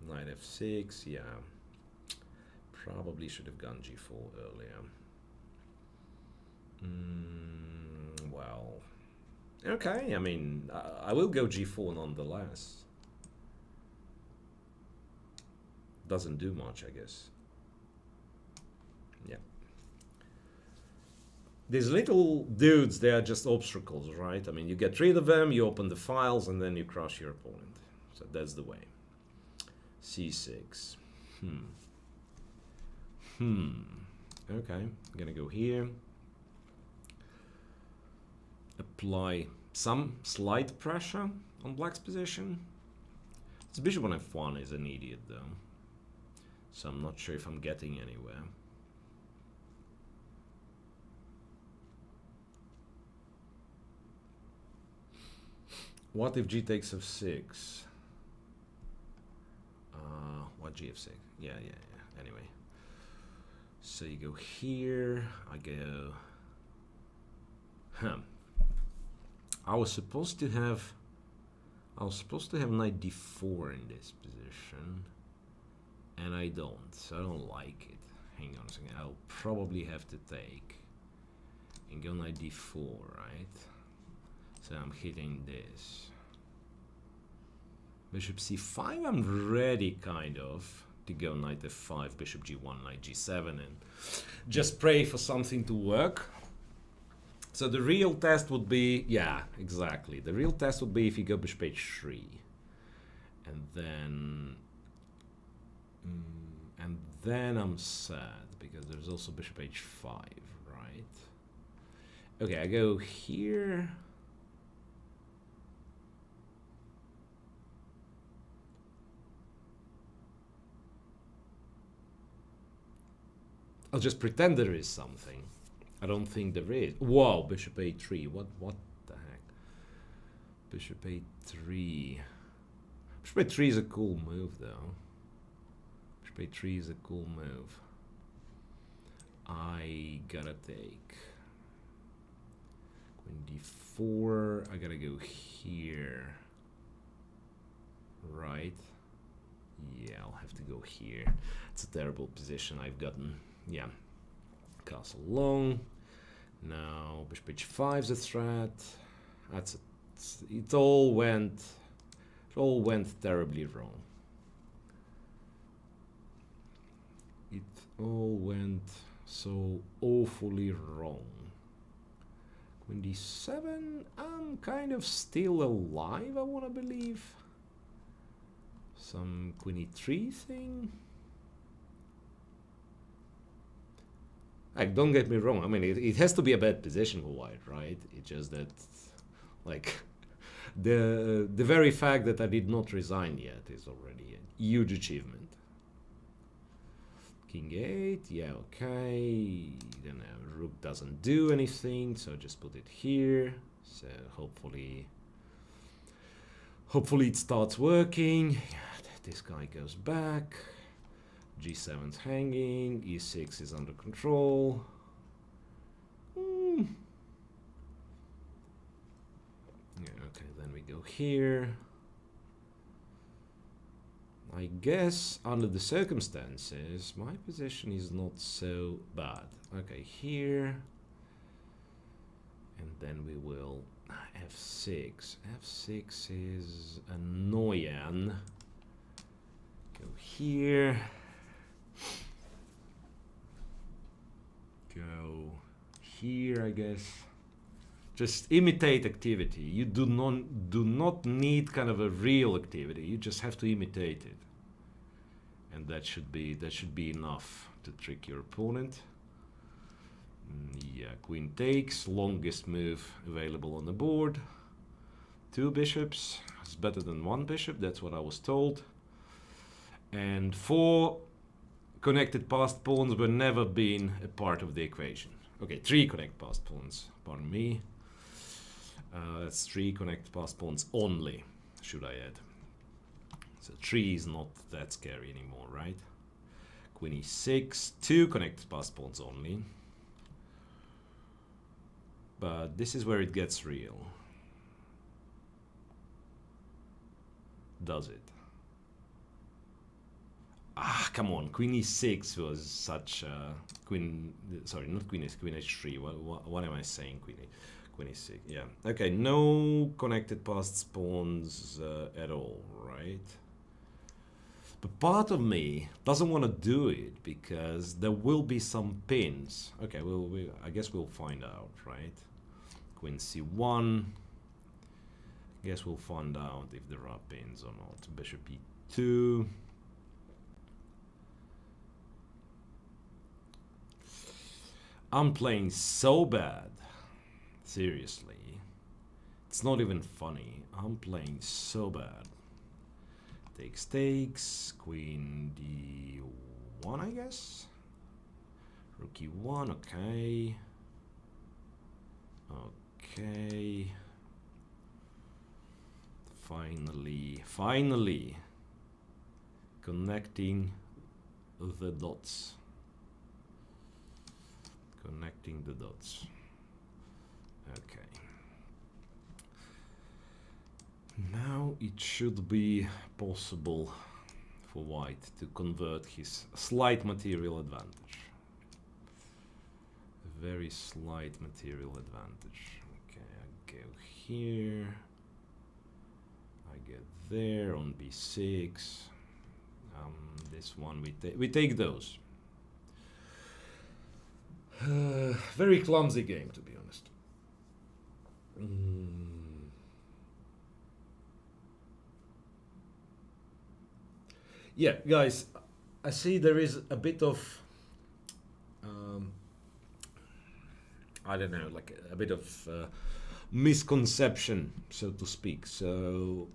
Knight f6, yeah. Probably should have gone g4 earlier. Well, okay, I mean, I will go g4 nonetheless. Doesn't do much, I guess. Yeah. These little dudes, they are just obstacles, right? I mean, you get rid of them, you open the files, and then you crush your opponent. So that's the way. c6. Okay, I'm gonna go here. Apply some slight pressure on black's position. This bishop on f1 is an idiot, though. So I'm not sure if I'm getting anywhere. What if g takes f6? What g f6? Yeah. Anyway. So you go here, I go... I was supposed to have knight d4 in this position, and I don't, so I don't like it. Hang on a second, I'll probably have to take and go knight d4, right? So I'm hitting this. Bishop c5, I'm ready kind of to go knight f5, bishop g1, knight g7, and just pray for something to work. So the real test would be, yeah, exactly. The real test would be if you go bishop h3. And then I'm sad because there's also bishop h5, right? Okay, I go here. I'll just pretend there is something. I don't think there is. Whoa, bishop a3. What the heck? Bishop a3. Bishop a3 is a cool move, though. Bishop a3 is a cool move. I gotta take queen d4. I gotta go here. Right? Yeah, I'll have to go here. It's a terrible position I've gotten. Yeah. Castle long. Now bishop h5 is a threat. It all went terribly wrong. It all went so awfully wrong. Queen d7, I'm kind of still alive, I want to believe. Some queen e3 thing. Like, don't get me wrong. I mean, it has to be a bad position for white, right? It's just that, like, the very fact that I did not resign yet is already a huge achievement. King 8, yeah, okay. Then rook doesn't do anything, so just put it here. So hopefully it starts working. Yeah, this guy goes back. G7's hanging, E6 is under control. Yeah, okay, then we go here. I guess under the circumstances, my position is not so bad. Okay, here. And then we will f6. F6 is annoying. Go here. Go here, I guess. Just imitate activity. You do not need kind of a real activity. You just have to imitate it, and that should be enough to trick your opponent. Yeah, queen takes, longest move available on the board. 2 bishops is better than 1 bishop, that's what I was told. And 4 connected passed pawns were never been a part of the equation. Okay, 3 connect passed pawns, pardon me. That's 3 connect passed pawns only, should I add. So 3 is not that scary anymore, right? Queen e6, 2 connect passed pawns only. But this is where it gets real. Does it? Ah, come on. Queen e6 was such queen. Sorry, not queen e6. Queen h3. What am I saying? Queen e6. Yeah. Okay. No connected passed pawns at all, right? But part of me doesn't want to do it because there will be some pins. Okay. I guess we'll find out, right? Queen c1. Guess we'll find out if there are pins or not. Bishop e2. I'm playing so bad. Seriously. It's not even funny. I'm playing so bad. Takes. Queen d1, I guess. Rook e1, okay. Okay. Finally. Connecting the dots. Connecting the dots. Okay. Now it should be possible for white to convert his slight material advantage. A very slight material advantage. Okay, I go here. I get there on b6. This one we take those. Very clumsy game, to be honest. Yeah, guys, I see there is a bit of I don't know, like a bit of misconception, so to speak. So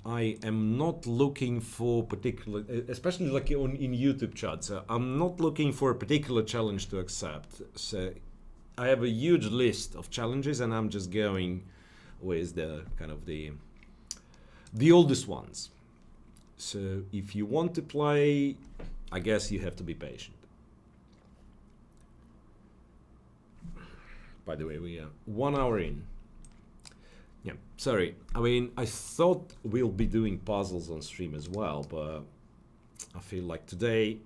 I am not looking for particular, especially like in YouTube chat. So I'm not looking for a particular challenge to accept. So I have a huge list of challenges, and I'm just going with the kind of the oldest ones. So if you want to play, I guess you have to be patient. By the way, we are 1 hour in. Yeah, sorry. I mean, I thought we'll be doing puzzles on stream as well, but I feel like today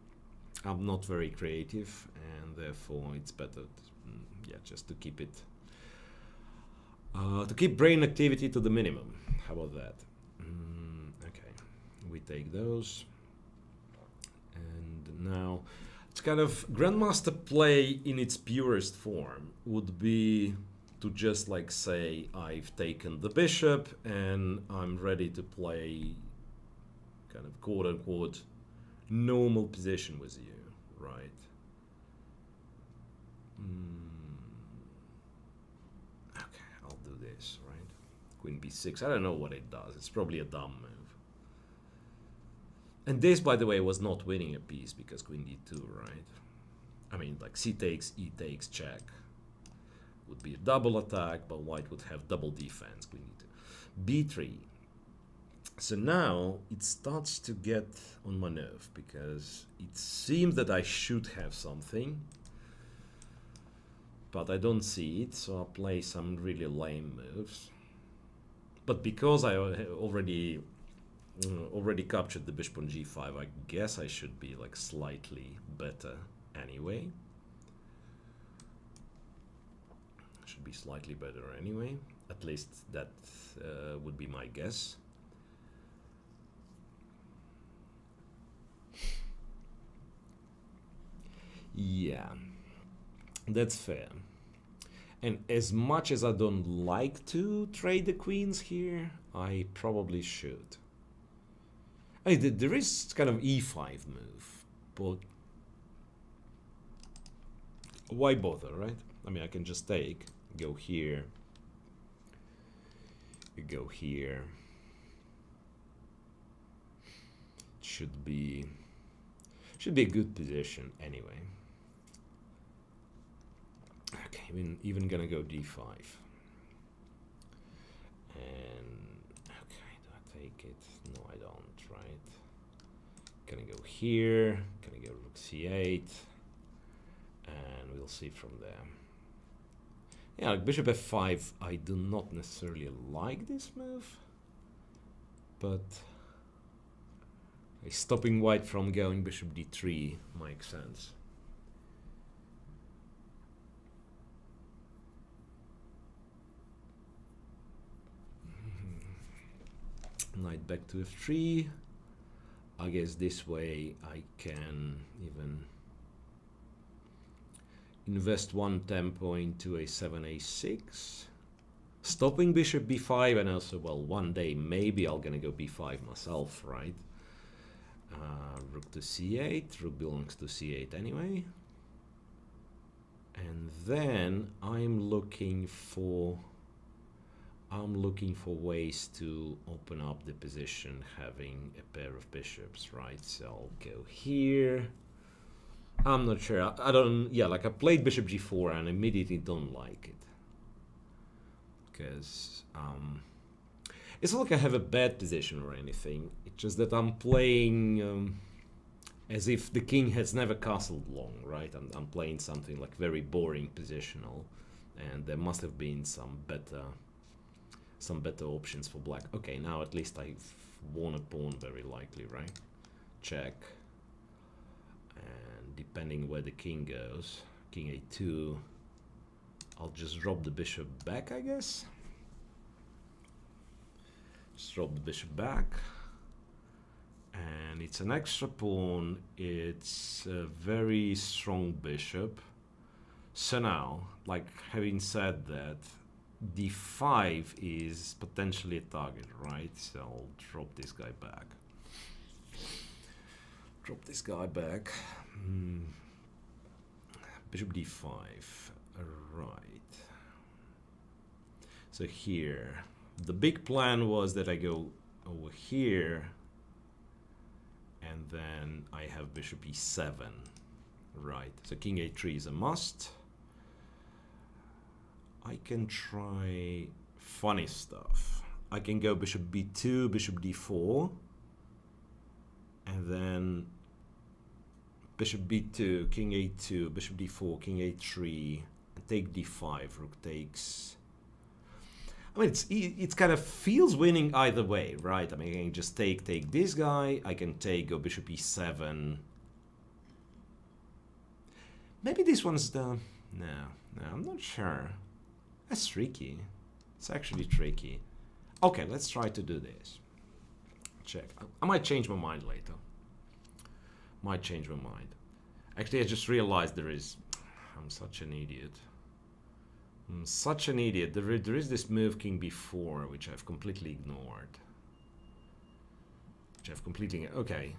I'm not very creative, and therefore it's better, yeah, just to keep it, to keep brain activity to the minimum. How about that? Okay, we take those, and now it's kind of grandmaster play in its purest form would be to just like say I've taken the bishop and I'm ready to play kind of quote unquote normal position with you, right? Okay, I'll do this, right? Queen b6, I don't know what it does, it's probably a dumb move. And this, by the way, was not winning a piece because queen d2, right? I mean, like c takes, e takes, check. Would be a double attack, but white would have double defense. Queen d2. b3. So now it starts to get on my nerve because it seems that I should have something, but I don't see it, so I'll play some really lame moves. But because I already captured the bishop on g5, I guess I should be like slightly better anyway. Should be slightly better anyway. At least that would be my guess. Yeah, that's fair. And as much as I don't like to trade the queens here, I probably should. There is kind of e5 move, but why bother, right? I mean, I can just take, go here, We go here. Should be a good position anyway. Okay, even gonna go d5. And okay, do I take it? No, I don't, right? Gonna go here, gonna go rook c8, and we'll see from there. Yeah, like bishop f5, I do not necessarily like this move, but stopping white from going bishop d3 makes sense. Knight back to f3. I guess this way I can even invest one tempo into a7 a6, stopping bishop b5, and also, well, one day maybe I'm gonna go b5 myself, right? Rook to c8. Rook belongs to c8 anyway. And then I'm looking for ways to open up the position having a pair of bishops, right? So I'll go here. I'm not sure. I don't, yeah, like I played bishop g4 and immediately don't like it. Because it's not like I have a bad position or anything. It's just that I'm playing as if the king has never castled long, right? I'm playing something like very boring positional, and there must have been some better options for black. Okay, now at least I've won a pawn very likely, right? Check. And depending where the king goes, king a2, I'll just drop the bishop back, I guess. Just drop the bishop back. And it's an extra pawn. It's a very strong bishop. So now, like having said that, d5 is potentially a target, right? So I'll drop this guy back. Drop this guy back. Bishop d5. Right. So here, the big plan was that I go over here, and then I have bishop e7. Right. So king a3 is a must. I can try funny stuff. I can go bishop b2, bishop d4, and then bishop b2, king a2, bishop d4, king a3, and take d5, rook takes. I mean, it's kind of feels winning either way, right? I mean, I can just take this guy. I can go bishop e7. Maybe this one's the... No, I'm not sure. That's tricky. It's actually tricky. Okay, let's try to do this. Check. I might change my mind later. Might change my mind. Actually, I just realized I'm such an idiot. I'm such an idiot. There is this move king b4, which I've completely ignored. Okay.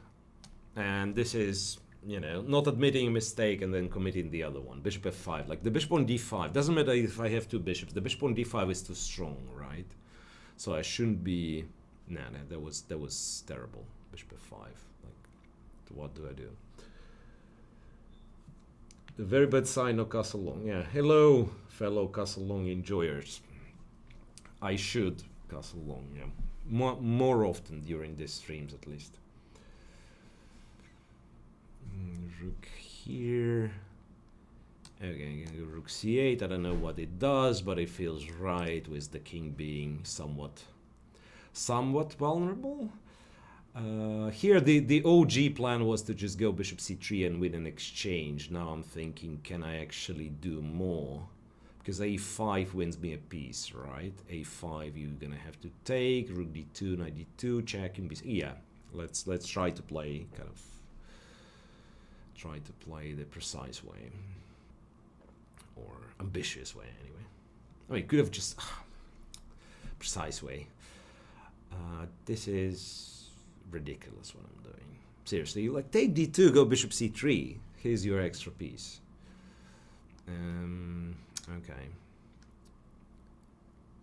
And this is, you know, not admitting a mistake and then committing the other one. Bishop f5. Like the bishop on d5. Doesn't matter if I have two bishops. The bishop on d5 is too strong, right? So I shouldn't be... Nah, that was terrible. Bishop f5. Like, what do I do? The very bad sign, no castle long. Yeah, hello, fellow castle long enjoyers. I should castle long, yeah. More often during these streams, at least. Rook here. Okay, I'm gonna go rook c8. I don't know what it does, but it feels right with the king being somewhat vulnerable. Here the OG plan was to just go bishop c3 and win an exchange. Now I'm thinking, can I actually do more? Because a5 wins me a piece, right? a5 you're gonna have to take, rook d2, knight d2, check and yeah. Let's try to play the precise way, or ambitious way anyway. I mean, could have just precise way. This is ridiculous what I'm doing. Seriously, like take d2, go bishop c3. Here's your extra piece. Okay.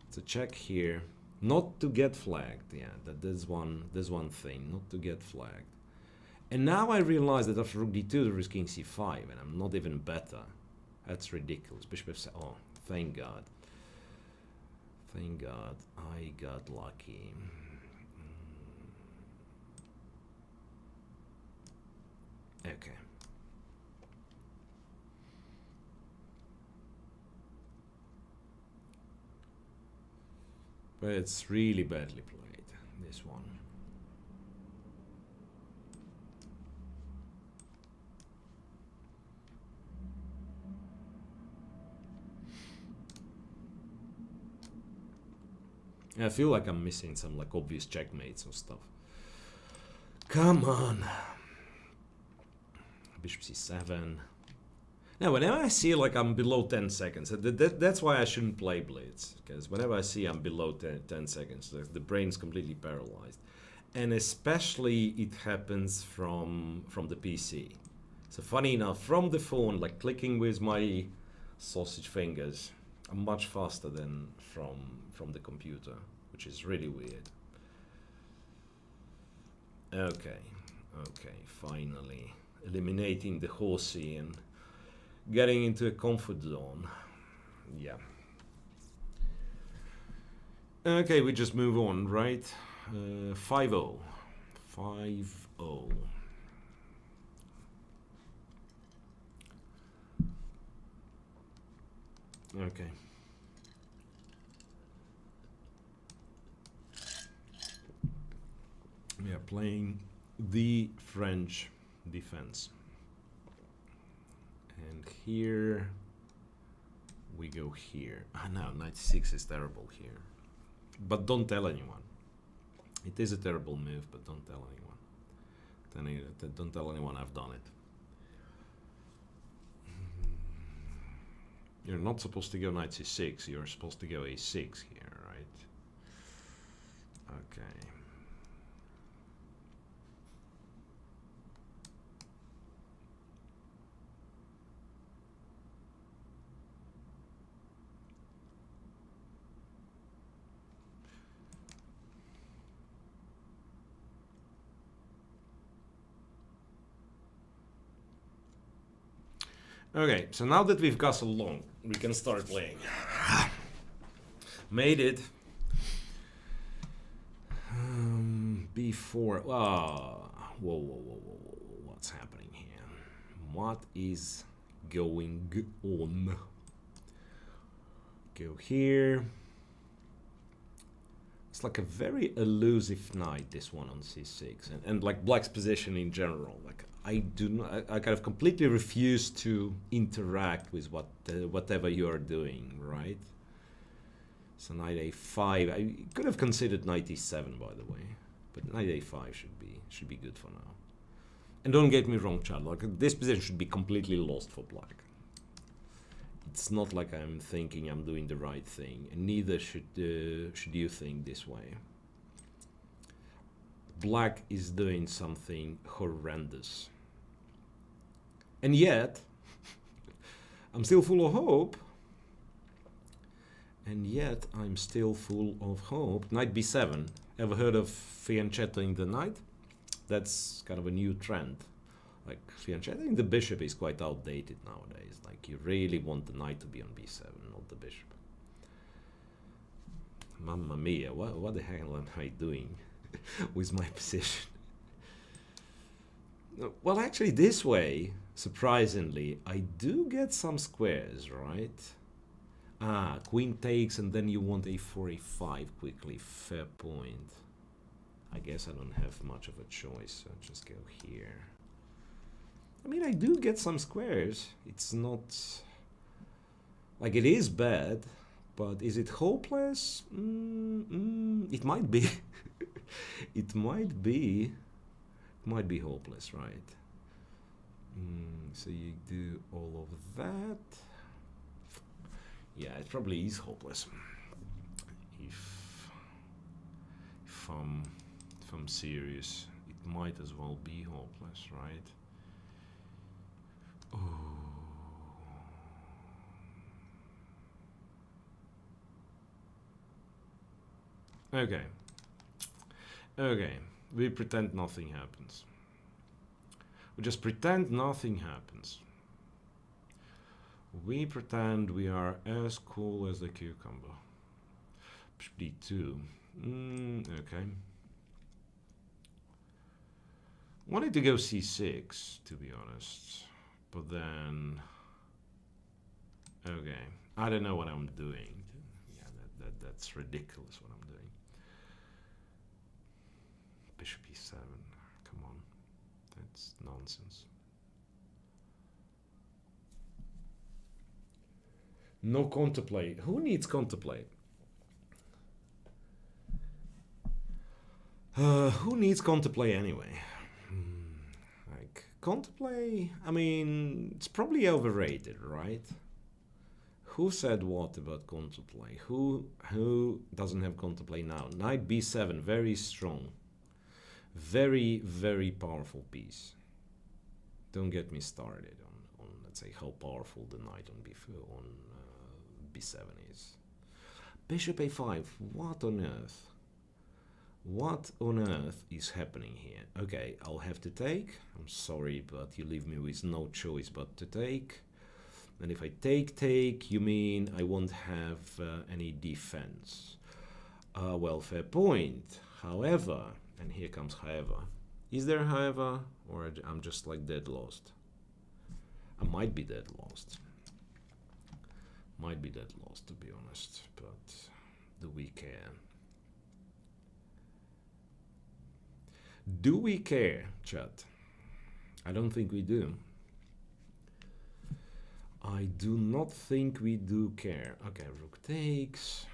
So check here. Not to get flagged, yeah, there's one thing, not to get flagged. And now I realize that after rook d2 there is king c5, and I'm not even better. That's ridiculous. Bishop f7, oh, thank God. Thank God, I got lucky. Okay. But it's really badly played, this one. I feel like I'm missing some like obvious checkmates or stuff. Come on. Bishop c7. Now, whenever I see like I'm below 10 seconds, that's why I shouldn't play blitz. Because whenever I see I'm below 10 seconds, the brain's completely paralyzed. And especially it happens from the PC. So funny enough, from the phone, like clicking with my sausage fingers, I'm much faster than from the computer, which is really weird. Okay, finally eliminating the horsey and getting into a comfort zone. Yeah. Okay, we just move on, right? 5-0. 5-0. Okay. We are playing the French defense. And here we go here. Ah, no, knight 6 is terrible here. But don't tell anyone. It is a terrible move, but don't tell anyone. Don't tell anyone I've done it. You're not supposed to go knight c6. You're supposed to go a6 here, right? Okay. Okay, so now that we've got along, we can start playing. Made it. B4. Whoa, what's happening here? What is going on? Go here. It's like a very elusive knight, this one on c6, and like black's position in general. Like I kind of completely refuse to interact with whatever you are doing, right? So knight a5. I could have considered knight e7, by the way, but knight a5 should be good for now. And don't get me wrong, Chad. Like this position should be completely lost for black. It's not like I'm thinking I'm doing the right thing, and neither should you think this way. Black is doing something horrendous. And yet, I'm still full of hope. And yet, I'm still full of hope. Knight b7. Ever heard of fianchettoing the knight? That's kind of a new trend. Like, fianchettoing the bishop is quite outdated nowadays. Like, you really want the knight to be on b7, not the bishop. Mamma mia, what the hell am I doing with my position? Well, actually, this way, surprisingly, I do get some squares, right? Ah, queen takes, and then you want a4, a5 quickly. Fair point. I guess I don't have much of a choice, so I'll just go here. I mean, I do get some squares. It's not... like, it is bad, but is it hopeless? It might be. It might be. It might be hopeless, right? So you do all of that. Yeah, it probably is hopeless. If I'm serious, it might as well be hopeless, right? Oh. Okay. Okay. We pretend nothing happens. We just pretend nothing happens. We pretend we are as cool as the cucumber. D2. Okay. Wanted to go c6, to be honest. But then... Okay. I don't know what I'm doing. Yeah, that's ridiculous what I'm doing. Bishop e7. Come on. That's nonsense. No counterplay. Who needs counterplay? Who needs counterplay anyway? Like, counterplay, I mean, it's probably overrated, right? Who said what about counterplay? Who doesn't have counterplay now? Knight b7, very strong. Very, very powerful piece. Don't get me started on let's say, how powerful the knight on b7 is. Bishop a5, what on earth? What on earth is happening here? Okay, I'll have to take. I'm sorry, but you leave me with no choice but to take. And if I take, you mean I won't have any defense. Well, fair point. However, and here comes however. Is there however? Or I'm just like dead lost? I might be dead lost. Might be dead lost, to be honest. But do we care? Do we care, chat? I don't think we do. I do not think we do care. Okay, rook takes.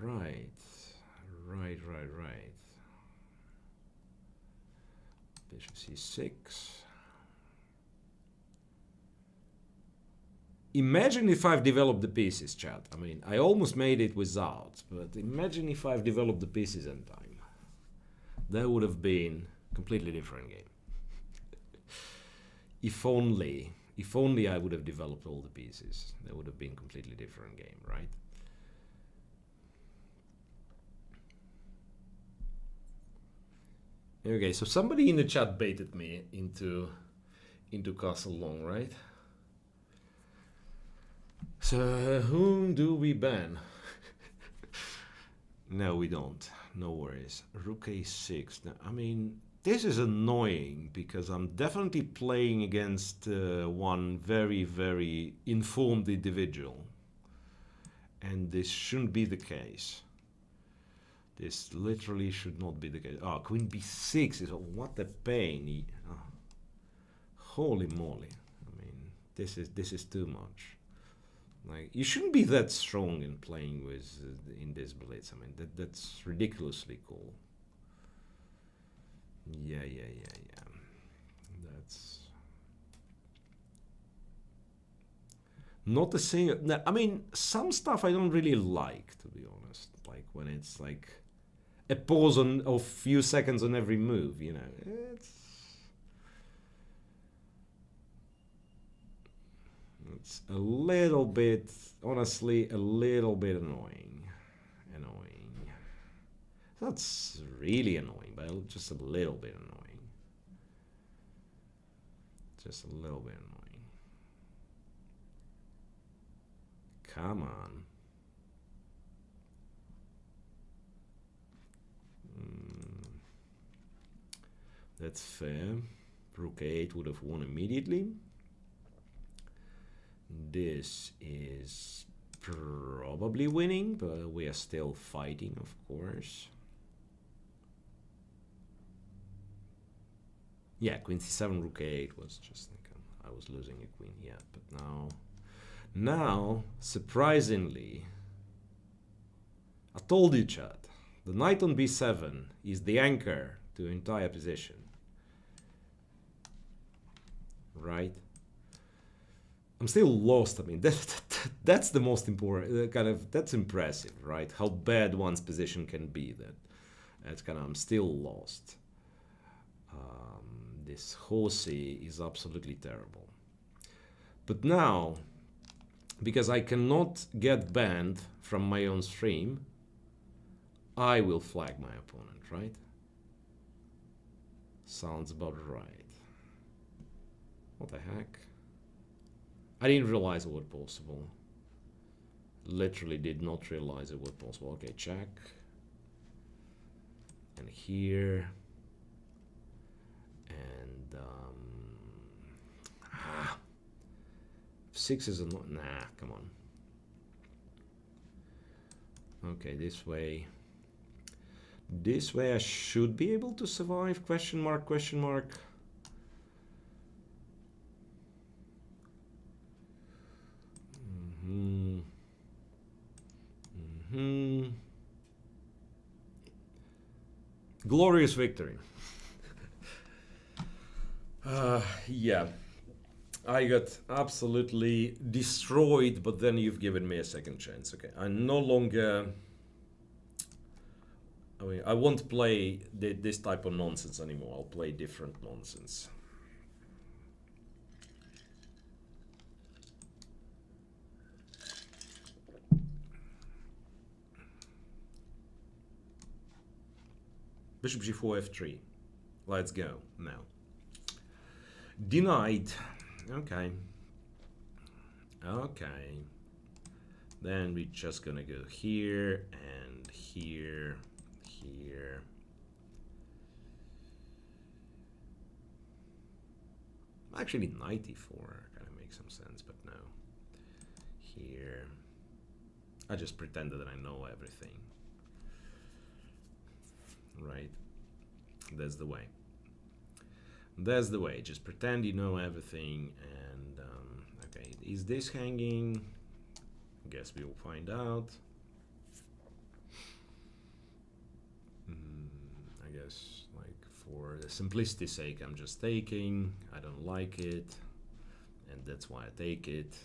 Right. Bishop c6. Imagine if I've developed the pieces, chat. I mean, I almost made it without, but imagine if I've developed the pieces in time. That would have been a completely different game. If only I would have developed all the pieces, that would have been a completely different game, right? Okay, so somebody in the chat baited me into Castle Long, right? So whom do we ban? No, we don't. No worries. Rook a6. Now, I mean, this is annoying because I'm definitely playing against one very, very informed individual. And this shouldn't be the case. This literally should not be the case. Oh, queen b6 is what a pain. Oh, holy moly! I mean, this is too much. Like, you shouldn't be that strong in playing with in this blitz. I mean, that's ridiculously cool. Yeah. That's not a single. No, I mean, some stuff I don't really like, to be honest. Like when it's like a pause of a few seconds on every move, you know. It's a little bit, honestly, a little bit annoying. That's really annoying, but just a little bit annoying. Just a little bit annoying. Come on. That's fair. Rook 8 would have won immediately. This is probably winning, but we are still fighting, of course. Yeah, queen c7, rook a8 was just like I was losing a queen here, but now, surprisingly, I told you, chat, the knight on b7 is the anchor to the entire position, right? I'm still lost. I mean, that's the most important that's impressive, right? How bad one's position can be. That's I'm still lost. This horsey is absolutely terrible. But now, because I cannot get banned from my own stream, I will flag my opponent, right? Sounds about right. What the heck? I didn't realize it was possible. Literally did not realize it was possible. Okay, check. And here. And, 6 is a... Nah, come on. Okay, this way. This way I should be able to survive, question mark, question mark. Glorious victory. Yeah. I got absolutely destroyed, but then you've given me a second chance. Okay, I no longer... I mean, I won't play this type of nonsense anymore. I'll play different nonsense. Bishop g4, f3. Let's go now. Denied. Okay. Okay. Then we're just gonna go here and here, here. Actually, knight e4 kind of makes some sense, but no. Here. I just pretended that I know everything. Right? That's the way. That's the way. Just pretend you know everything. And okay, is this hanging? Guess we will find out. I guess, like, for the simplicity's sake, I'm just taking. I don't like it, and that's why I take it.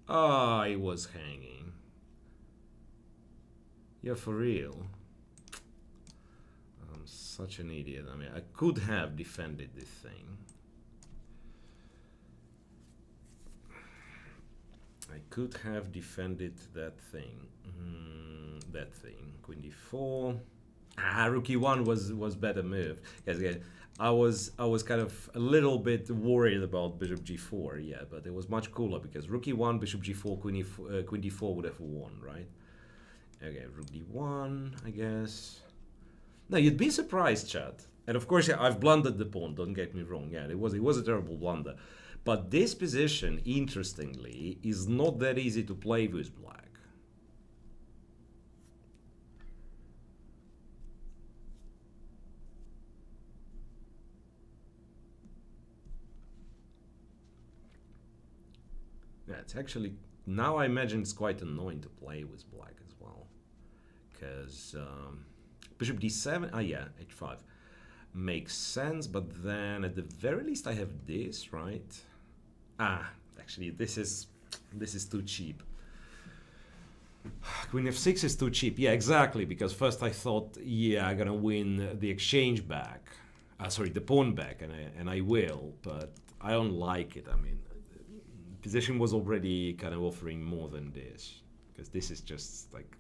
Ah, it was hanging. Yeah, for real. Such an idiot. I mean, I could have defended this thing. I could have defended that thing. That thing. Queen d4. Rook e1 was better move. Guys, I was kind of a little bit worried about bishop g4. Yeah, but it was much cooler because rook e1, bishop g4, queen d4 would have won, right? Okay, rook d1, I guess. Now, you'd be surprised, chat. And of course, yeah, I've blundered the pawn, don't get me wrong. Yeah, it was a terrible blunder. But this position, interestingly, is not that easy to play with black. Yeah, it's actually... Now I imagine it's quite annoying to play with black as well. Because... Bishop d7, yeah, h5 makes sense, but then at the very least I have this, right? Actually this is too cheap. Queen f6 is too cheap. Yeah, exactly, because first I thought, yeah, I'm gonna win the exchange back. Sorry, the pawn back, and I will, but I don't like it. I mean, the position was already kind of offering more than this, because this is just like...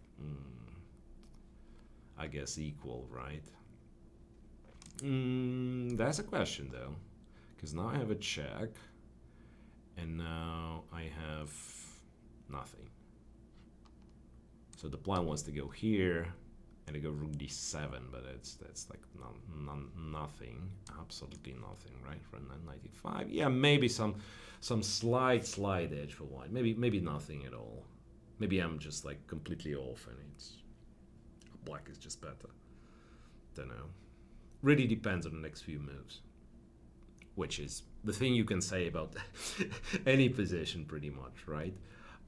I guess equal, right? That's a question though, because now I have a check, and now I have nothing. So the plan was to go here and to go rook d7, but that's like nothing, absolutely nothing, right? For knight 95, yeah, maybe some slight edge for white, maybe nothing at all. Maybe I'm just like completely off, and it's black is just better. Don't know. Really depends on the next few moves, which is the thing you can say about any position pretty much, right?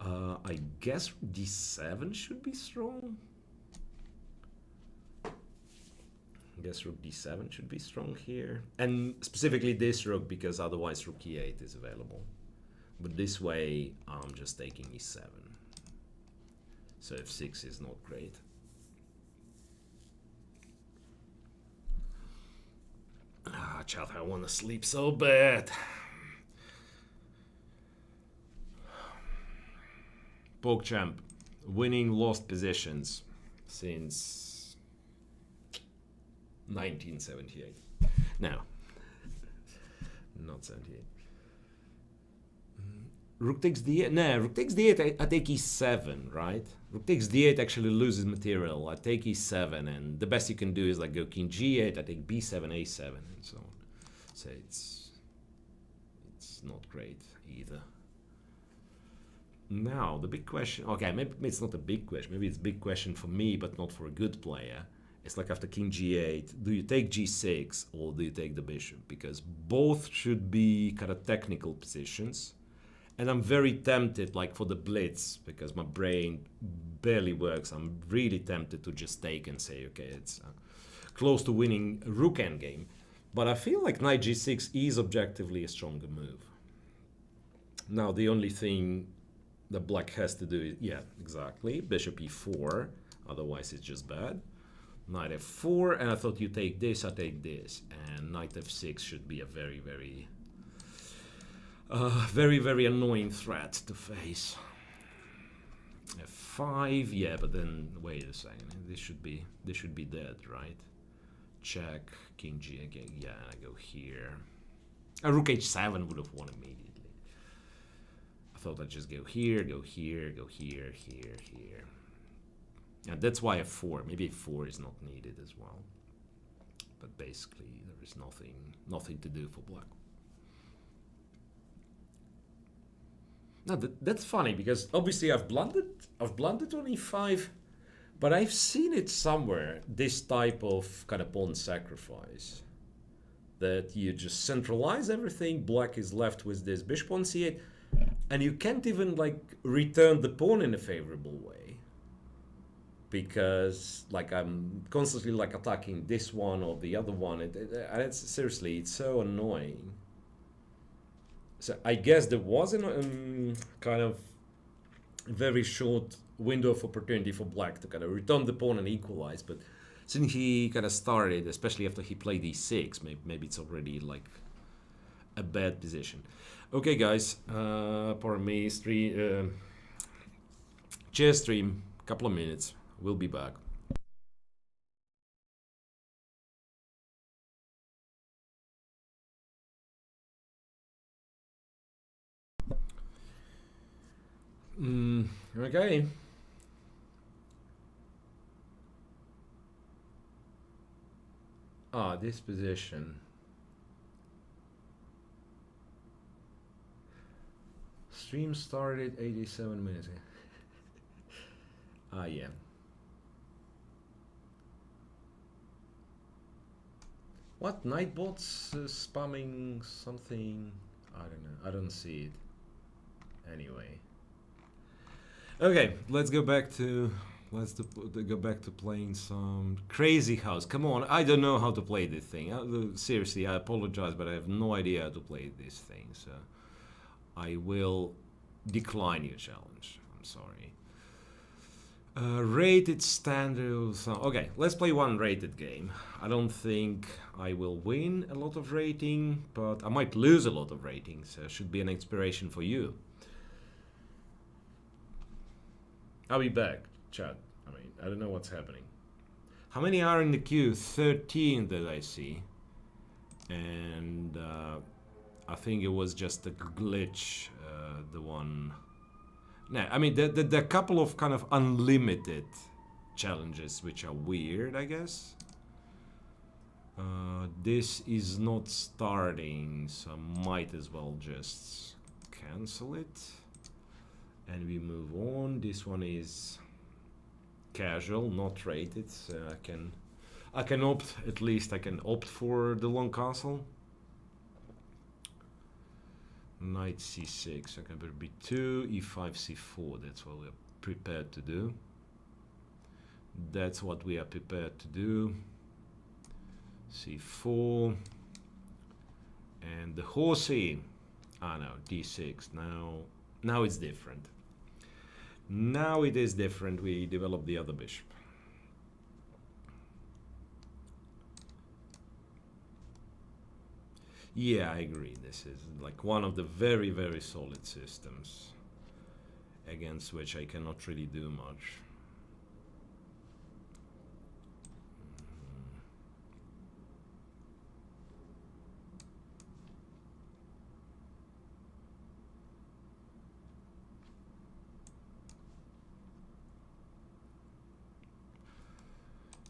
I guess d7 should be strong. I guess rook d7 should be strong here, and specifically this rook, because otherwise rook e8 is available. But this way I'm just taking e7, so f6 is not great. Chat, I want to sleep so bad. PogChamp, winning lost positions since 1978. No, not 78. Rook takes d8. No, rook takes d8. I take e7, right? Rook takes d8 actually loses material. I take e7, and the best you can do is like go king g8. I take b7, a7, and so on. So it's not great either. Now the big question. Okay, maybe it's not a big question. Maybe it's a big question for me, but not for a good player. It's like after king g8, do you take g6 or do you take the bishop? Because both should be kind of technical positions. And I'm very tempted, like for the blitz, because my brain barely works, I'm really tempted to just take and say, okay, it's close to winning a rook endgame. But I feel like knight g6 is objectively a stronger move. Now, the only thing that black has to do is, yeah, exactly, bishop e4, otherwise it's just bad. Knight f4, and I thought you take this, I take this. And knight f6 should be a very, very... very annoying threat to face. F5, yeah, but then wait a second. This should be dead, right? Check, king g again. Yeah, I go here. A rook h7 would have won immediately. I thought I'd just go here, go here, go here, here, here. And that's why f4. Maybe f4 is not needed as well. But basically, there is nothing to do for black. Now that's funny because obviously I've blundered on e5, but I've seen it somewhere, this type of kind of pawn sacrifice, that you just centralize everything, black is left with this bishop on c8, and you can't even like return the pawn in a favorable way, because like I'm constantly like attacking this one or the other one, and it's seriously, it's so annoying. So I guess there was a kind of very short window of opportunity for black to kind of return the pawn and equalize, but since he kind of started, especially after he played e6, maybe it's already like a bad position. Okay, guys, pardon me, chess stream, couple of minutes, we'll be back. Okay. This position. Stream started 87 minutes ago. Yeah. What? Nightbot's spamming something? I don't know. I don't see it. Anyway. Okay, let's go back to playing some crazy house. Come on, I don't know how to play this thing. Seriously, I apologize, but I have no idea how to play this thing. So I will decline your challenge. I'm sorry. Rated standards. Okay, let's play one rated game. I don't think I will win a lot of rating, but I might lose a lot of rating. So it should be an inspiration for you. I'll be back, chat. I mean, I don't know what's happening. How many are in the queue? 13 that I see. And I think it was just a glitch, the one... No, I mean, there are a couple of kind of unlimited challenges which are weird, I guess. This is not starting, so I might as well just cancel it. And we move on. This one is casual, not rated, so I can opt, at least I can opt for the long castle. Knight c6, okay, but b2, e5, c4, that's what we're prepared to do. That's what we are prepared to do. c4. And the horsey, no, d6, now it's different. Now it is different. We develop the other bishop. Yeah, I agree. This is like one of the very solid systems. against which I cannot really do much.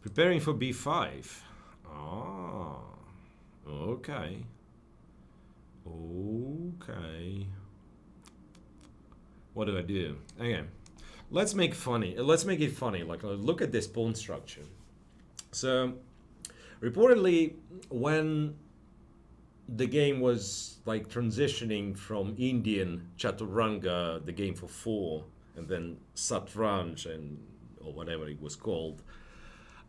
Preparing for b5. Ah, okay. Okay. What do I do? Okay, let's make it funny. Like, look at this pawn structure. So, reportedly, when the game was like transitioning from Indian Chaturanga, the game for 4, and then Satranj, or whatever it was called,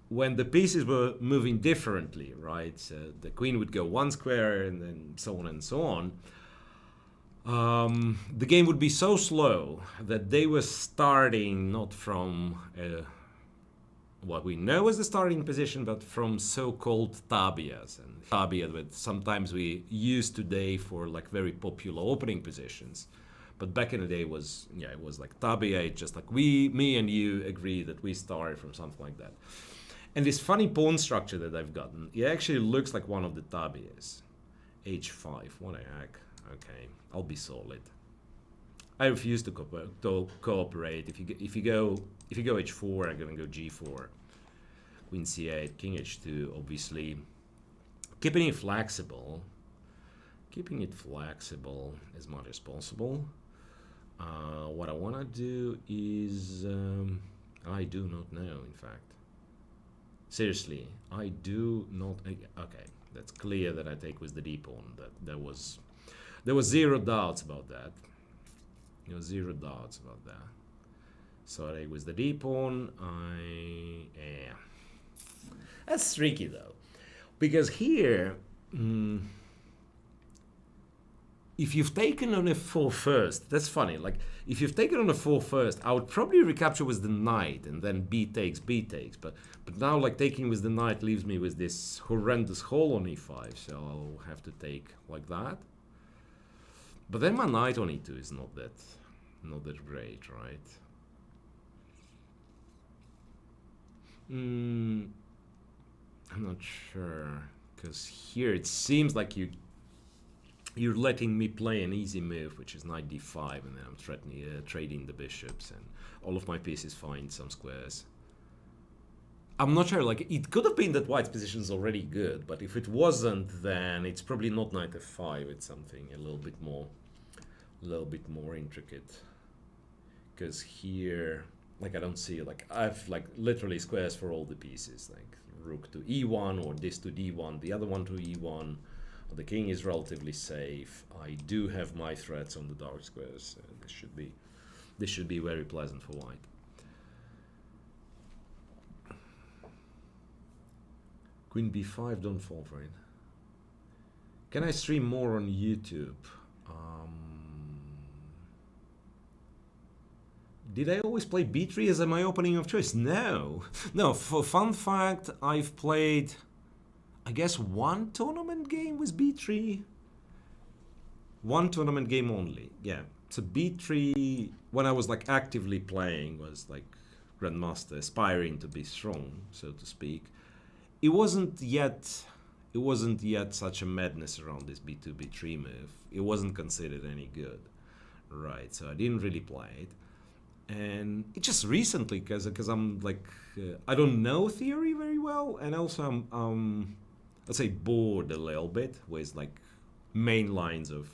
when the pieces were moving differently, right? So the queen would go 1 square and then so on and so on. The game would be so slow that they were starting not from what we know as the starting position, but from so-called tabias. And tabia that sometimes we use today for like very popular opening positions. But back in the day it was like tabia. It's just like me and you agree that we start from something like that. And this funny pawn structure that I've gotten, it actually looks like one of the tabias. H5, what the heck? Okay, I'll be solid. I refuse to cooperate. If you go h4, I'm gonna go g4. Queen c8, king h2. Obviously, keeping it flexible as much as possible. What I wanna do is I do not know. In fact. Seriously, I do not. Okay, that's clear that I take with the d pawn. There was zero doubts about that. Zero doubts about that. So I take with the d pawn. That's tricky though, because here, if you've taken on f4 first, that's funny. Like, if you've taken on f4 first, I would probably recapture with the knight and then b takes. But now, like, taking with the knight leaves me with this horrendous hole on e5, so I'll have to take like that. But then my knight on e2 is not that great, right? I'm not sure, because here it seems like you're letting me play an easy move, which is knight d5, and then I'm threatening trading the bishops, and all of my pieces find some squares. I'm not sure, like, it could have been that white's position is already good, but if it wasn't, then it's probably not knight f5, it's something a little bit more intricate. Because here, like, I don't see, like, I've, like, literally squares for all the pieces, like, rook to e1, or this to d1, the other one to e1. The king is relatively safe. I do have my threats on the dark squares. This should be very pleasant for white. Queen b5, don't fall for it. Can I stream more on YouTube? Did I always play b3 as my opening of choice? No. For fun fact, I've played, I guess, one tournament game with b3. One tournament game only. Yeah. So b3, when I was like actively playing, was like grandmaster, aspiring to be strong, so to speak. It wasn't yet such a madness around this b2 b3 move. It wasn't considered any good, right? So I didn't really play it. And it just recently, because I'm like, I don't know theory very well, and also I'm let's say bored a little bit with like main lines of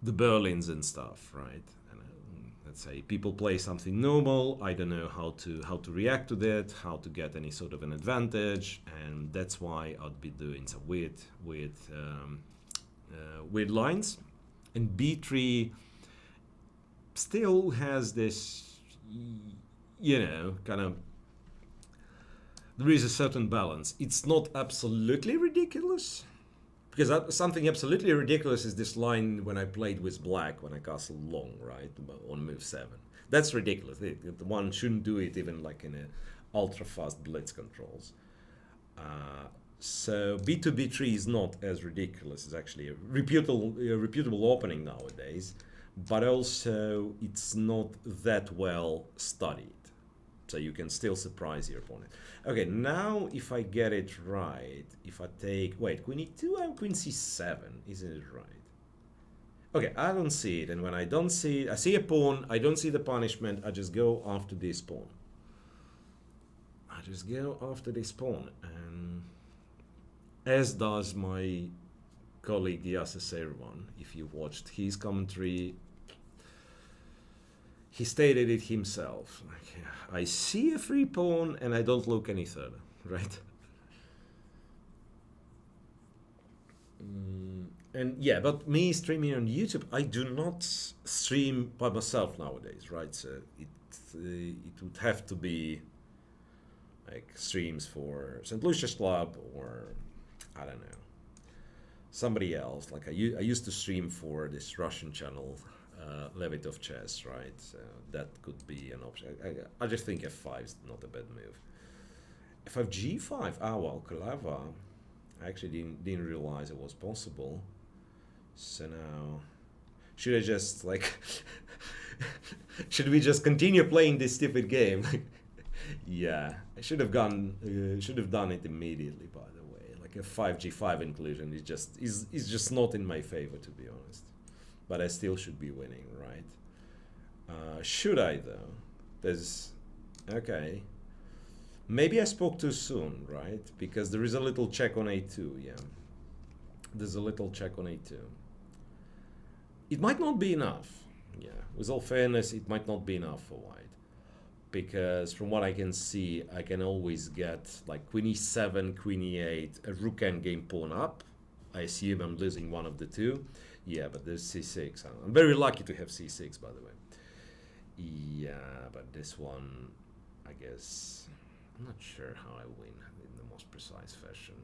the Berlins and stuff, right? And let's say people play something normal, I don't know how to react to that, how to get any sort of an advantage, and that's why I'd be doing some weird lines. And b3 still has this, kind of, there is a certain balance. It's not absolutely ridiculous, because something absolutely ridiculous is this line when I played with black, when I castled long, right, on move 7. That's ridiculous. One shouldn't do it even like in a ultra-fast blitz controls. So b2, b3 is not as ridiculous. It's actually a reputable opening nowadays. but also it's not that well studied. So you can still surprise your opponent. Okay, now if I get it right, if I take, wait, queen e2 and queen c7, isn't it right? Okay, I don't see it, and when I don't see it, I see a pawn, I don't see the punishment, I just go after this pawn. I just go after this pawn, and as does my colleague Yasser Servan. If you watched his commentary, he stated it himself. Like, I see a free pawn and I don't look any further, right? And yeah, but me streaming on YouTube, I do not stream by myself nowadays, right? So it would have to be like streams for St. Lucia's Club, or I don't know, somebody else. Like I used to stream for this Russian channel, Levitov Chess, right? So that could be an option. I just think f5 is not a bad move. f5 g5, ah well, clever. I actually didn't realize it was possible. So now, should I just like, should we just continue playing this stupid game? Yeah, I should have done it immediately. By the way, like a 5g5 inclusion is just not in my favor, to be honest. But I still should be winning, right? Should I though? Okay. Maybe I spoke too soon, right? Because there is a little check on a2. Yeah, there's a little check on a2. It might not be enough. Yeah, with all fairness, it might not be enough for white. Because from what I can see, I can always get like queen e7, queen e8, a rook endgame pawn up. I assume I'm losing one of the two. Yeah, but there's c6. I'm very lucky to have c6, by the way. Yeah, but this one, I guess, I'm not sure how I win in the most precise fashion.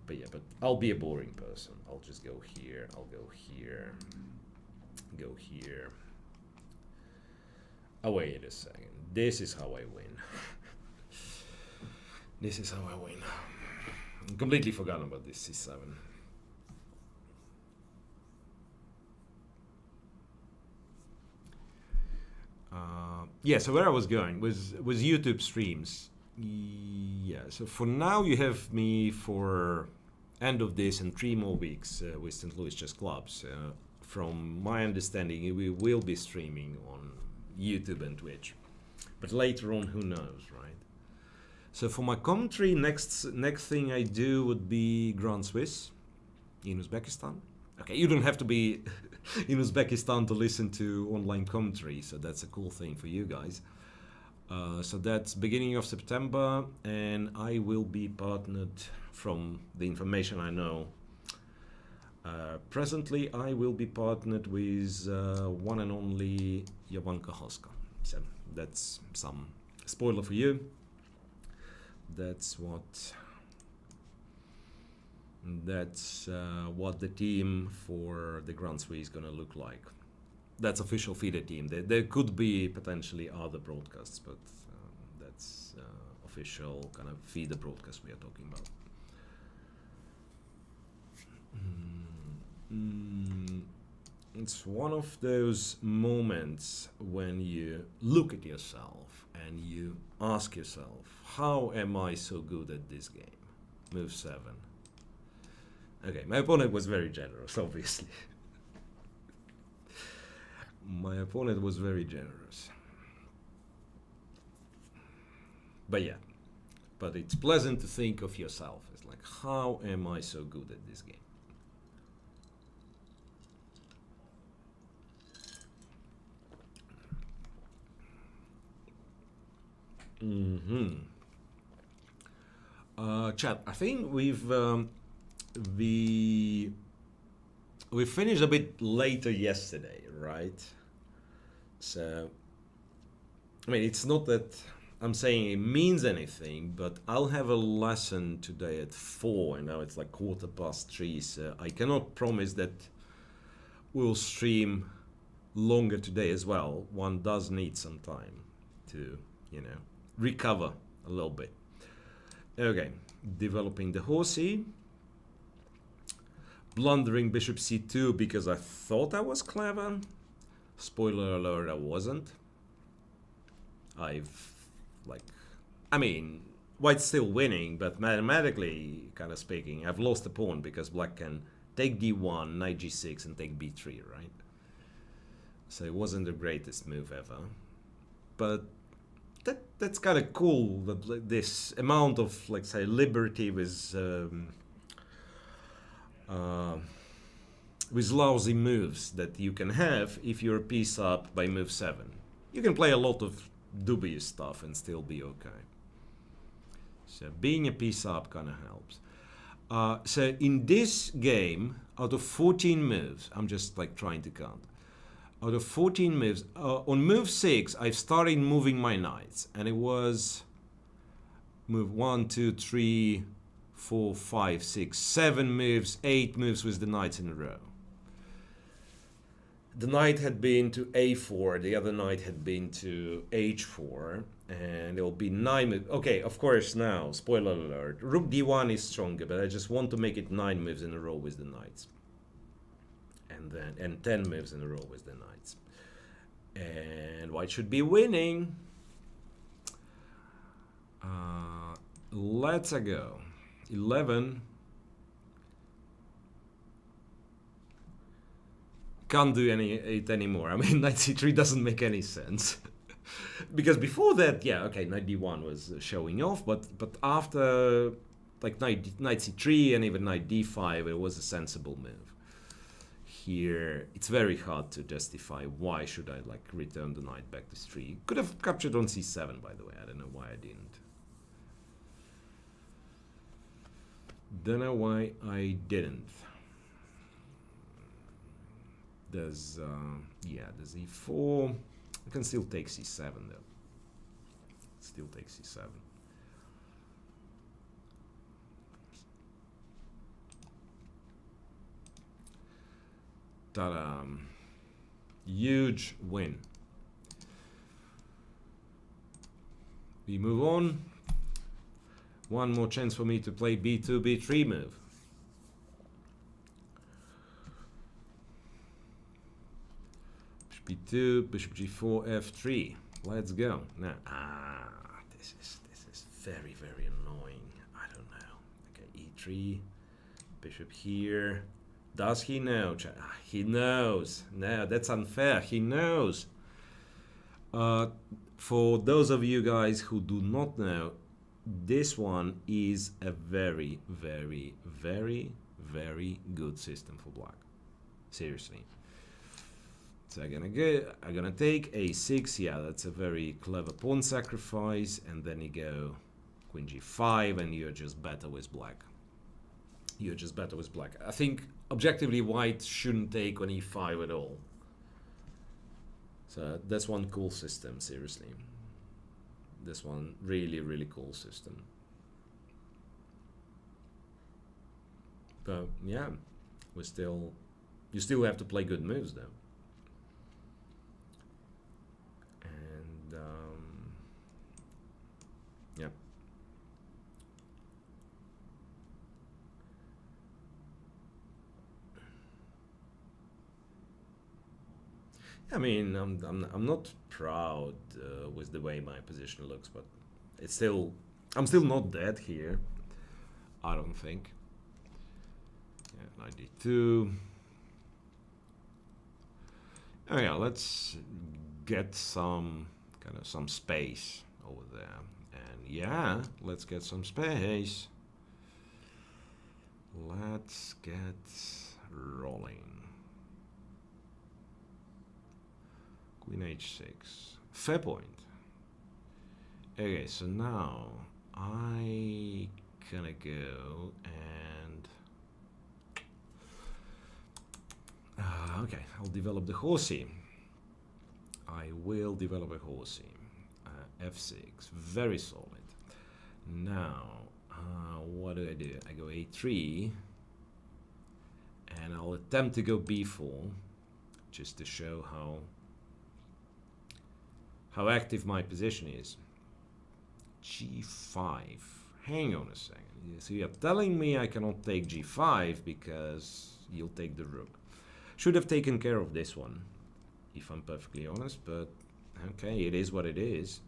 But yeah, but I'll be a boring person. I'll just go here, I'll go here, go here. Oh, wait a second. This is how I win. This is how I win. I completely forgotten about this c7. Yeah, so where I was going was YouTube streams. Yeah, so for now you have me for end of this and 3 more weeks with St. Louis Chess Clubs. From my understanding, we will be streaming on YouTube and Twitch. But later on, who knows, right? So for my commentary, next thing I do would be Grand Swiss in Uzbekistan. Okay, you don't have to be in Uzbekistan to listen to online commentary, so that's a cool thing for you guys. So that's beginning of September, and I will be partnered, from the information I know. Presently, I will be partnered with one and only Jovanka Hoska. So that's some spoiler for you. That's what the team for the Grand Swiss is gonna look like. That's official feeder team. There could be potentially other broadcasts, but that's official kind of feeder broadcast we are talking about. It's one of those moments when you look at yourself and you ask yourself, how am I so good at this game? Move 7. Okay, my opponent was very generous, obviously. My opponent was very generous. But yeah, but it's pleasant to think of yourself as like, how am I so good at this game? Chat, I think we finished a bit later yesterday, right? So, I mean, it's not that I'm saying it means anything, but I'll have a lesson today at 4, and now it's like 3:15, so I cannot promise that we'll stream longer today as well. One does need some time to, recover a little bit. Okay, developing the horsey. blundering bishop c2 because I thought I was clever. Spoiler alert, I wasn't. I mean, white's still winning, but mathematically, kind of speaking, I've lost a pawn because black can take d1, knight g6, and take b3, right? So it wasn't the greatest move ever. But that's kind of cool, that this amount of, let's say, liberty with lousy moves that you can have if you're piece up by move 7. You can play a lot of dubious stuff and still be okay. So being a piece up kind of helps. So in this game, out of 14 moves, I'm just like trying to count. Out of 14 moves, on move 6, I've started moving my knights, and it was move 1, 2, 3, 4, 5, 6, 7 moves, 8 moves with the knights in a row. The knight had been to a4, the other knight had been to h4, and it will be 9 moves. Okay, of course now, spoiler alert, rook d1 is stronger, but I just want to make it 9 moves in a row with the knights. And 10 moves in a row with the knights. And white should be winning. Let's go. 11. Can't do it anymore. I mean, knight c3 doesn't make any sense. Because before that, yeah, okay, knight d1 was showing off, but after like knight c3 and even knight d5, it was a sensible move. Here, it's very hard to justify why should I like return the knight back to 3. Could have captured on c7, by the way. I don't know why I didn't. Don't know why I didn't. There's there's e4. I can still take c7 though. Still take c7. Ta-da. Huge win. We move on. One more chance for me to play b2, b3 move. Bishop b2, bishop g4, f3. Let's go. Now, this is very, very annoying. I don't know. Okay, e3, bishop here. Does he know? He knows. No, that's unfair. He knows. For those of you guys who do not know, this one is a very, very, very, very good system for black. Seriously. So I'm gonna take a6. Yeah, that's a very clever pawn sacrifice, and then you go queen g5, and you're just better with black. You're just better with black. I think objectively white shouldn't take on e5 at all. So that's one cool system, seriously. This one really, really cool system. But yeah, you still have to play good moves though. And yeah. I mean, I'm not proud with the way my position looks, but I'm still not dead here. I don't think. Yeah, knight d2. Oh yeah, let's get some space over there, and yeah, let's get some space. Let's get rolling. Queen h6. Fair point. Okay, so now I gonna go and okay, I'll develop the horsey. I will develop a horsey. F6, very solid. Now, what do? I go a3, and I'll attempt to go b4, just to show how active my position is. g5. Hang on a second. So you're telling me I cannot take g5 because you'll take the rook. Should have taken care of this one, if I'm perfectly honest, but okay, it is what it is.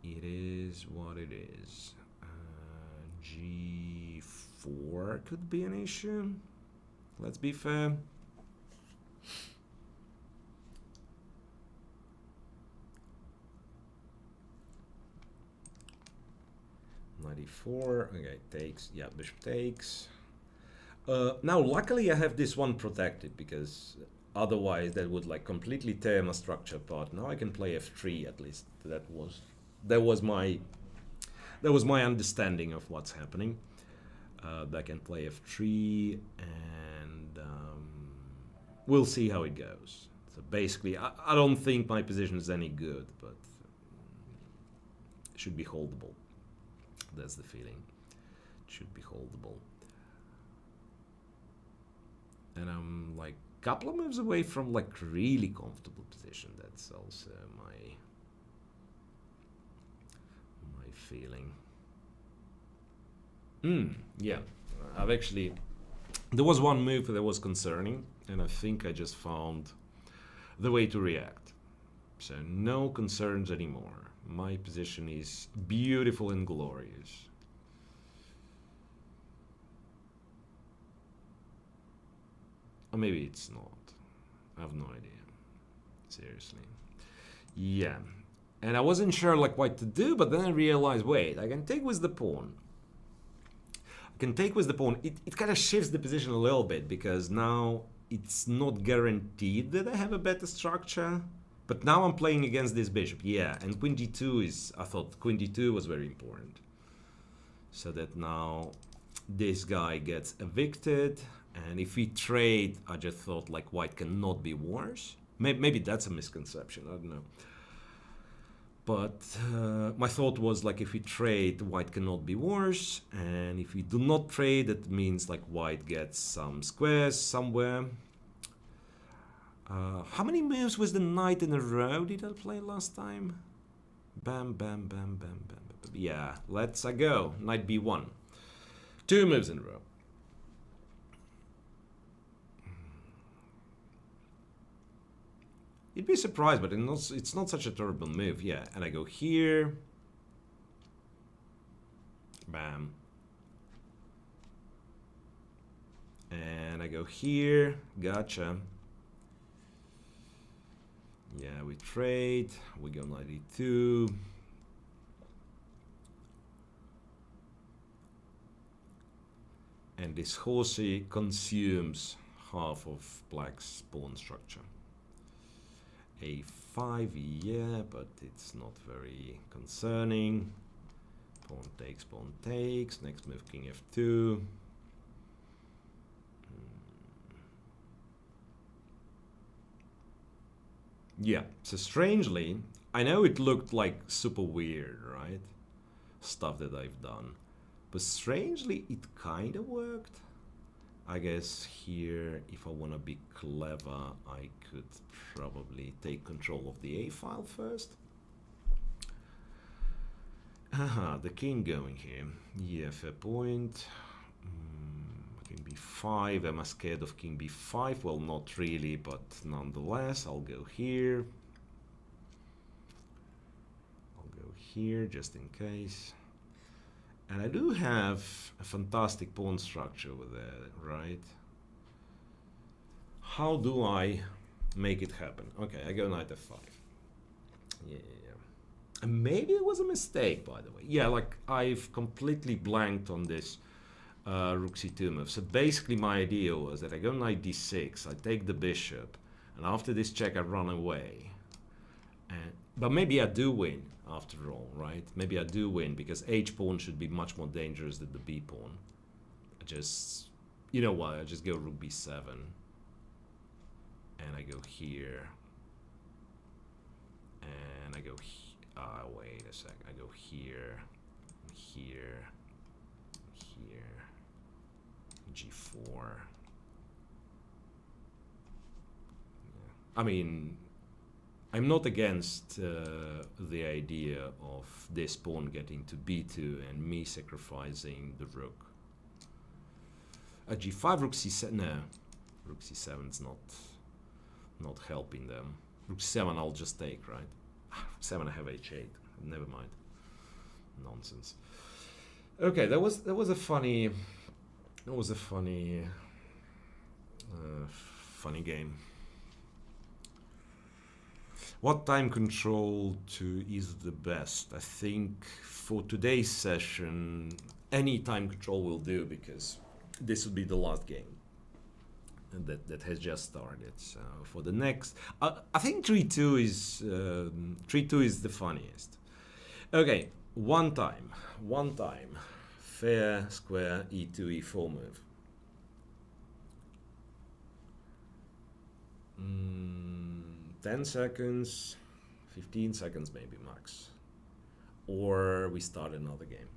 It is what it is. G4 could be an issue. Let's be fair. Knight e4. Okay, takes. Yeah, bishop takes. Now, luckily, I have this one protected because otherwise that would like completely tear my structure apart. Now I can play f3 at least. That was my understanding of what's happening. I can play f3 and we'll see how it goes. So basically, I don't think my position is any good, but it should be holdable. That's the feeling. It should be holdable. And I'm like a couple of moves away from like really comfortable position. That's also my feeling. Yeah, I've actually, there was one move that was concerning, and I think I just found the way to react. So no concerns anymore. My position is beautiful and glorious. Or maybe it's not. I have no idea. Seriously. Yeah. And I wasn't sure like what to do, but then I realized, wait, I can take with the pawn. It kind of shifts the position a little bit because now it's not guaranteed that I have a better structure. But now I'm playing against this bishop. Yeah, and queen d2 is, I thought queen d2 was very important. So that now this guy gets evicted. And if we trade, I just thought like white cannot be worse. Maybe that's a misconception, I don't know. But my thought was like if we trade, white cannot be worse. And if we do not trade, that means like white gets some squares somewhere. How many moves was the knight in a row did I play last time? Bam, bam, bam, bam, bam, bam. Yeah, let's go. Knight b1. 2 moves in a row. You'd be surprised, but it's not such a terrible move. Yeah, and I go here. Bam. And I go here. Gotcha. Yeah, we trade. We go knight e2. And this horsey consumes half of black's pawn structure. a5, yeah, but it's not very concerning. Pawn takes, pawn takes. Next move, king f2. Yeah, so strangely, I know it looked like super weird, right? Stuff that I've done. But strangely, it kind of worked. I guess here, if I want to be clever, I could probably take control of the A file first. Haha, the king going here. Yeah, fair point. King b5. Am I scared of king b5? Well, not really, but nonetheless, I'll go here. I'll go here just in case. And I do have a fantastic pawn structure over there, right? How do I make it happen? Okay, I go knight f5. Yeah. And maybe it was a mistake, by the way. Yeah, like I've completely blanked on this rook c2 move. So basically my idea was that I go knight d6, I take the bishop, and after this check I run away. But maybe I do win after all, right? Maybe I do win because h pawn should be much more dangerous than the b pawn. I just, you know what, I just go rook b7 and I go here and I go wait a sec, I go here, here, here, g4. Yeah. I mean, I'm not against the idea of this pawn getting to b2 and me sacrificing the rook. A g5, rook c7. No, rook c7 is not helping them. Rook c7, I'll just take, right? Rook 7, I have h8. Never mind. Nonsense. Okay, that was a funny funny game. What time control is the best? I think for today's session, any time control will do, because this will be the last game that has just started. So for the next, I think 3-2 is the funniest. Okay, one time, fair square e2 e4 move. 10 seconds, 15 seconds maybe max, or we start another game.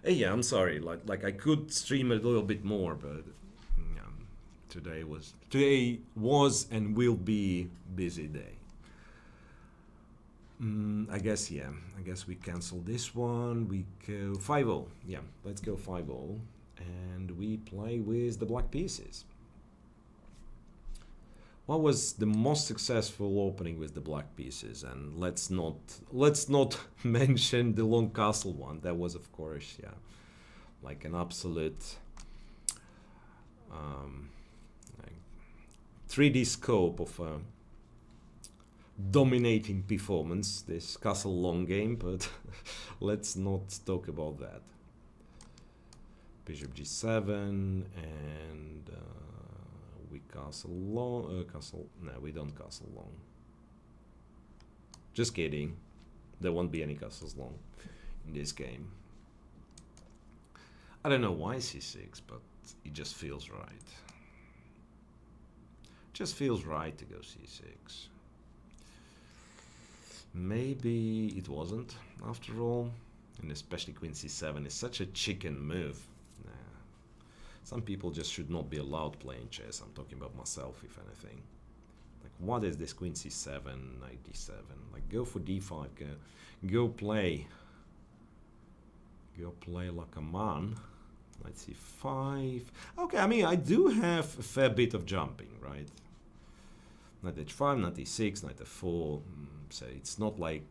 Yeah, I'm sorry. Like I could stream a little bit more, but yeah, today was and will be busy day. I guess we cancel this one. We go 5-0. Yeah, let's go 5-0, and we play with the black pieces. What was the most successful opening with the black pieces? And let's not mention the long castle one. That was, of course, yeah, like an absolute 3D scope of a dominating performance, this castle long game, but let's not talk about that. Bishop g7, and we castle long. No, we don't castle long. Just kidding. There won't be any castles long in this game. I don't know why c6, but it just feels right. Just feels right to go c6. Maybe it wasn't after all, and especially queen c7 is such a chicken move. Some people just should not be allowed playing chess. I'm talking about myself, if anything. Like, what is this queen c7, knight d7? Like, go for d5, go play like a man. Knight c5. Okay, I mean, I do have a fair bit of jumping, right? Knight h5, knight e6, knight f4. So it's not like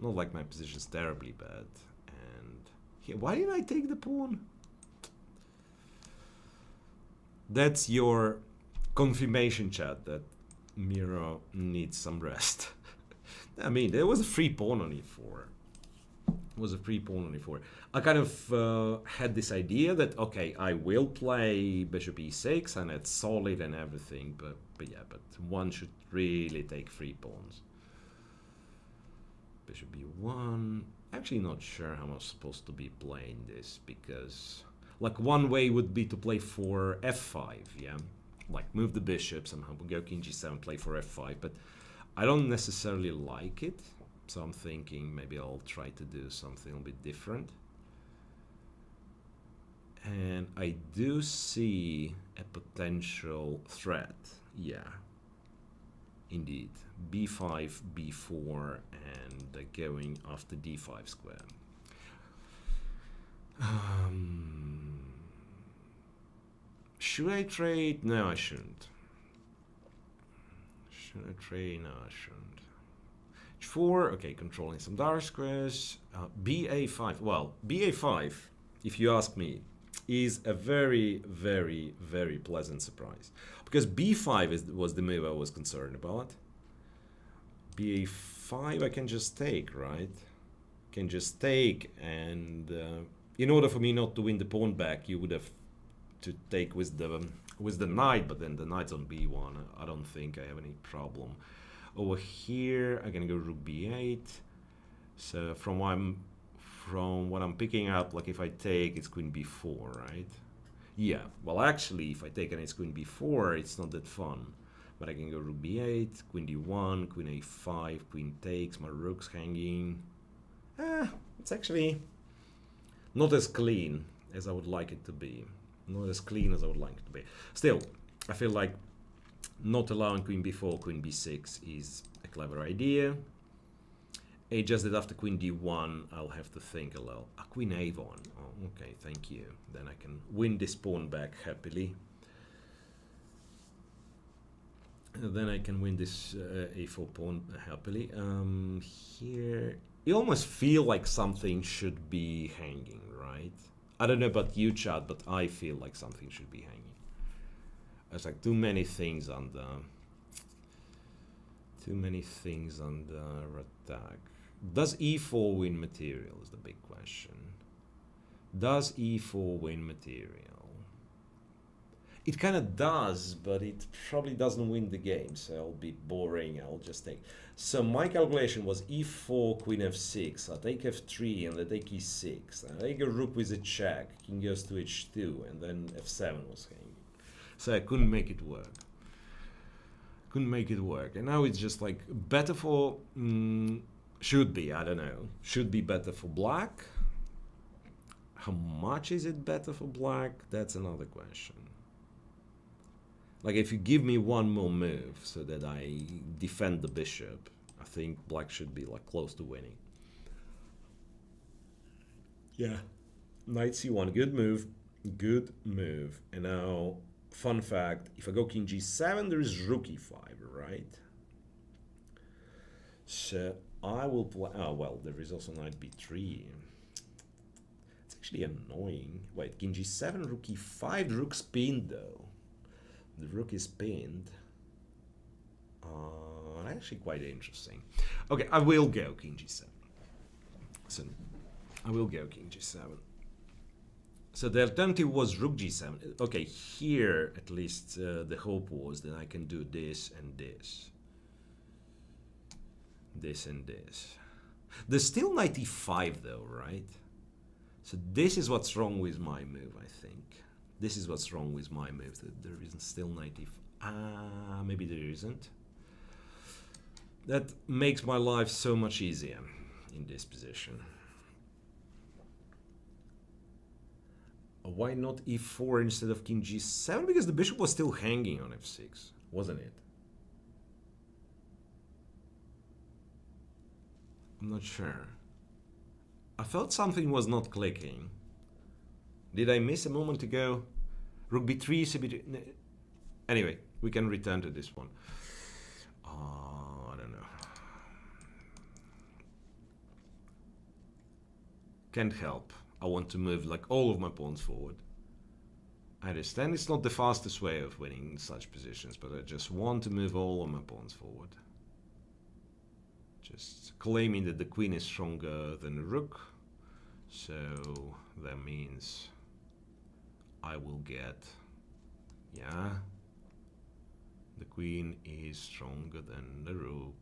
my position's terribly bad. And here, why didn't I take the pawn? That's your confirmation, chat, that Miro needs some rest. I mean, there was a free pawn on e4. I kind of had this idea that, okay, I will play bishop e6 and it's solid and everything, but one should really take free pawns. Bishop b1. Actually not sure how I'm supposed to be playing this, because like one way would be to play for f5, yeah? Like move the bishop somehow, go king g7, play for f5, but I don't necessarily like it. So I'm thinking maybe I'll try to do something a bit different. And I do see a potential threat, yeah. Indeed, b5, b4, and going after d5 square. Should I trade? No, I shouldn't. Should I trade? No, I shouldn't. h4, okay, controlling some dark squares. ba5, well, ba5, if you ask me, is a very, very, very pleasant surprise. Because b5 was the move I was concerned about. ba5 I can just take, right? Can just take, and in order for me not to win the pawn back, you would have to take with the knight, but then the knight's on b1. I don't think I have any problem. Over here, I'm gonna go rook b8. So from what I'm picking up, like if I take, it's queen b4, right? Yeah. Well, actually, if I take and it's queen b4, it's not that fun. But I can go rook b8, queen d1, queen a5, queen takes, my rook's hanging. It's actually not as clean as I would like it to be. Not as clean as I would like it to be. Still, I feel like not allowing queen b4, queen b6 is a clever idea. It's just that after queen d1, I'll have to think a little. Queen a1. Oh, okay, thank you. Then I can win this pawn back happily. Then I can win this a4 pawn happily. Here, you almost feel like something should be hanging, right? I don't know about you, chat, but I feel like something should be hanging. There's like too many things under attack. Does e4 win material is the big question. Does e4 win material? It kind of does, but it probably doesn't win the game, so I'll be boring. I'll just take. So my calculation was e4, queen f6. I take f3 and I take e6. I take a rook with a check. King goes to h2, and then f7 was hanging. So I couldn't make it work. And now it's just like better for. Should be, I don't know. Should be better for black. How much is it better for black? That's another question. Like if you give me one more move so that I defend the bishop, I think black should be like close to winning. Yeah. Knight c1, good move. And now, fun fact, if I go king g7, there is rook e5, right? So I will play, oh well, there is also knight b3. It's actually annoying. Wait, king g7, rook e5, the rook's pinned though. The rook is pinned. Actually quite interesting. Okay, I will go king g7. So I will go king g7. So the alternative was rook g7. Okay, here at least the hope was that I can do this and this. This and this. There's still knight e5 though, right? So this is what's wrong with my move, I think. This is what's wrong with my move, that there isn't still knight e5. Maybe there isn't. That makes my life so much easier in this position. Why not e4 instead of king g7? Because the bishop was still hanging on f6, wasn't it? I'm not sure. I felt something was not clicking. Did I miss a moment ago? Rook b3, cb3. Anyway, we can return to this one. I don't know. Can't help. I want to move like all of my pawns forward. I understand it's not the fastest way of winning such positions, but I just want to move all of my pawns forward. Just claiming that the queen is stronger than the rook. So that means I will get, yeah, the queen is stronger than the rook.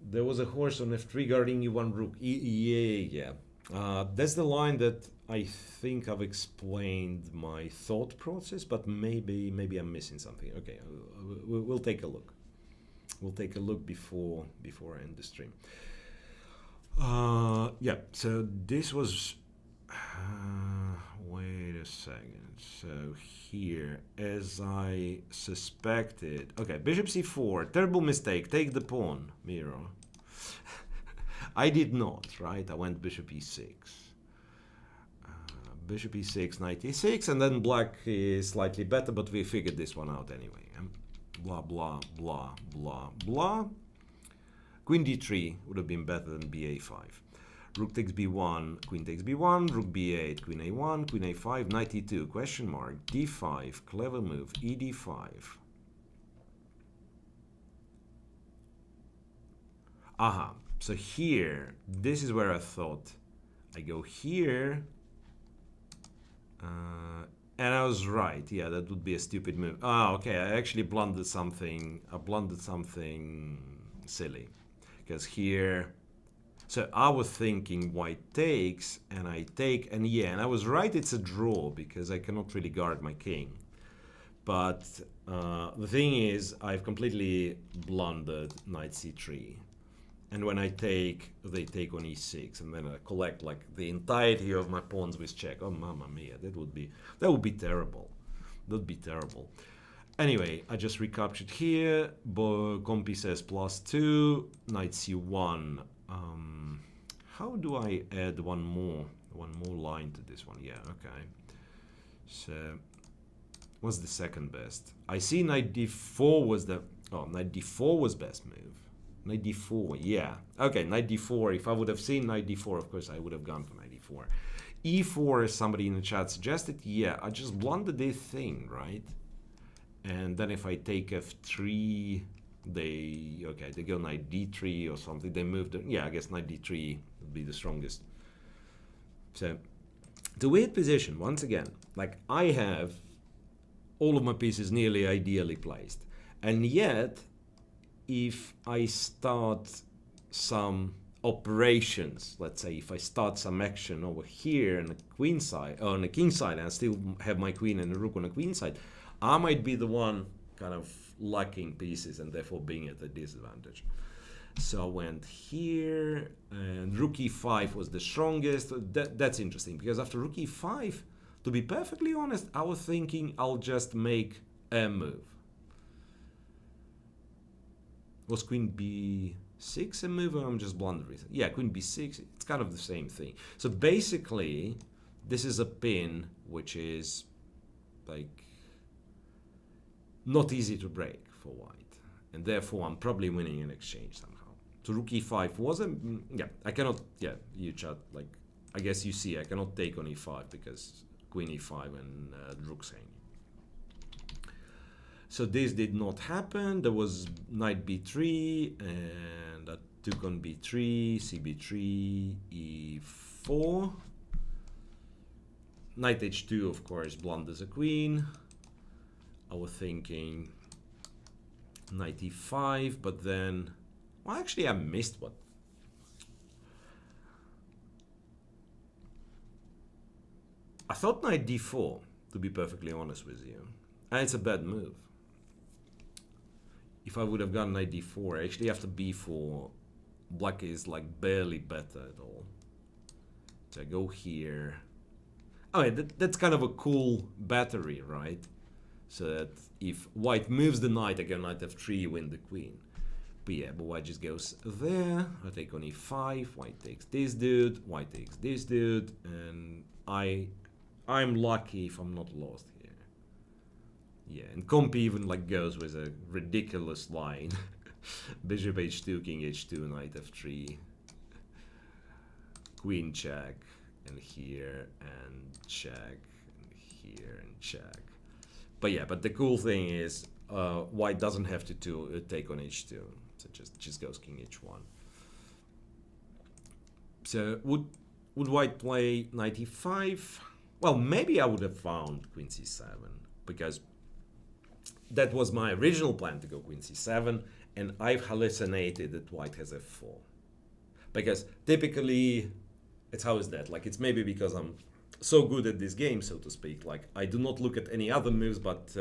There was a horse on f3 guarding e1 rook. Yeah. That's the line that I think I've explained my thought process, but maybe I'm missing something. Okay, we'll take a look. We'll take a look before I end the stream. Yeah, so this was... wait a second. So here, as I suspected... Okay, bishop c4. Terrible mistake. Take the pawn, Miro. I did not, right? I went bishop e6. Bishop e6, knight e6, and then black is slightly better, but we figured this one out anyway. Blah, blah, blah, blah, blah. Queen d3 would have been better than ba5. Rook takes b1, queen takes b1, rook b8, queen a1, queen a5, knight e2, question mark, d5, clever move, ed5. Aha, so here, this is where I thought I go here, and I was right. Yeah, that would be a stupid move. Okay, I actually blundered something. I blundered something silly, because here, so I was thinking white takes, and I take, and yeah, and I was right, it's a draw, because I cannot really guard my king. But the thing is, I've completely blundered knight c3. And when I take, they take on e6, and then I collect like the entirety of my pawns with check. Oh, mamma mia, that would be terrible. That would be terrible. Anyway, I just recaptured here. Compy says +2. Knight c1. How do I add one more line to this one? Yeah, okay. So, what's the second best? I see knight d4 was the... Oh, knight d4 was best move. Knight d4, yeah. Okay, knight d4. If I would have seen knight d4, of course, I would have gone for knight d4. e4, as somebody in the chat suggested, yeah, I just blundered this thing, right? And then if I take f3, they go knight d3 or something. They moved, yeah, I guess knight d3 would be the strongest. So, the weird position, once again, like I have all of my pieces nearly ideally placed. And yet, if I start some operations, let's say if I start some action over here on the queen side, or on the king side, and I still have my queen and the rook on the queen side, I might be the one kind of lacking pieces and therefore being at a disadvantage. So I went here, and rook e5 was the strongest. That's interesting, because after rook e5, to be perfectly honest, I was thinking I'll just make a move. Was queen b6 a move, or I'm just blundering? Yeah, queen b6, it's kind of the same thing. So basically, this is a pin which is like not easy to break for white, and therefore I'm probably winning an exchange somehow. So rook e5 wasn't, yeah, I cannot, yeah, you chat, like, I guess you see I cannot take on e5 because queen e5 and rook's hanging. So this did not happen. There was knight b3, and I took on b3, cb3, e4. Knight h2, of course, blunders a queen. I was thinking knight e5, but then, well, actually I missed what. I thought knight d4, to be perfectly honest with you. And it's a bad move. If I would have gone knight d4, actually after b4, black is like barely better at all. So I go here. Oh, yeah, that's kind of a cool battery, right? So that if white moves the knight, I go knight f3, win the queen. But yeah, but white just goes there. I take on e5, white takes this dude, white takes this dude, and I'm lucky if I'm not lost here. Yeah, and Compy even like goes with a ridiculous line. Bishop h2, king h2, knight f3, queen check, and here, and check, and here, and check. But yeah, but the cool thing is white doesn't have to take on h2, so just goes king h1. So would white play knight e5? Well, maybe I would have found queen c7, because that was my original plan, to go queen c7, and I've hallucinated that white has f4. Because typically, it's how is that? Like, it's maybe because I'm so good at this game, so to speak. Like, I do not look at any other moves but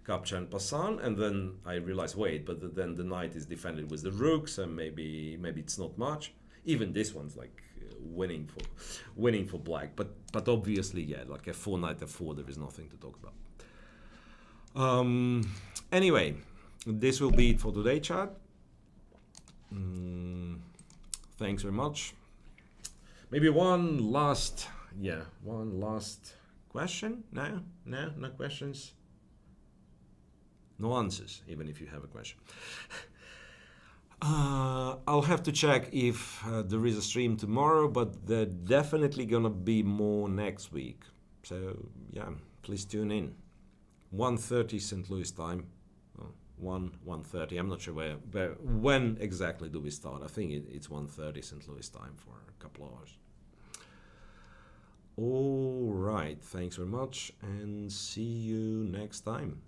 capture and passant, and then I realize, wait, but then the knight is defended with the rook, so maybe it's not much. Even this one's like winning for black, but obviously, yeah, like f4, knight f4, there is nothing to talk about. Anyway, this will be it for today, chat. Thanks very much. Maybe one last question? No questions? No answers, even if you have a question. I'll have to check if there is a stream tomorrow, but there's definitely gonna be more next week. So yeah, please tune in. 1:30 St. Louis time. 1:30. I'm not sure when exactly do we start. I think it's 1:30 St. Louis time for a couple of hours. All right. Thanks very much, and see you next time.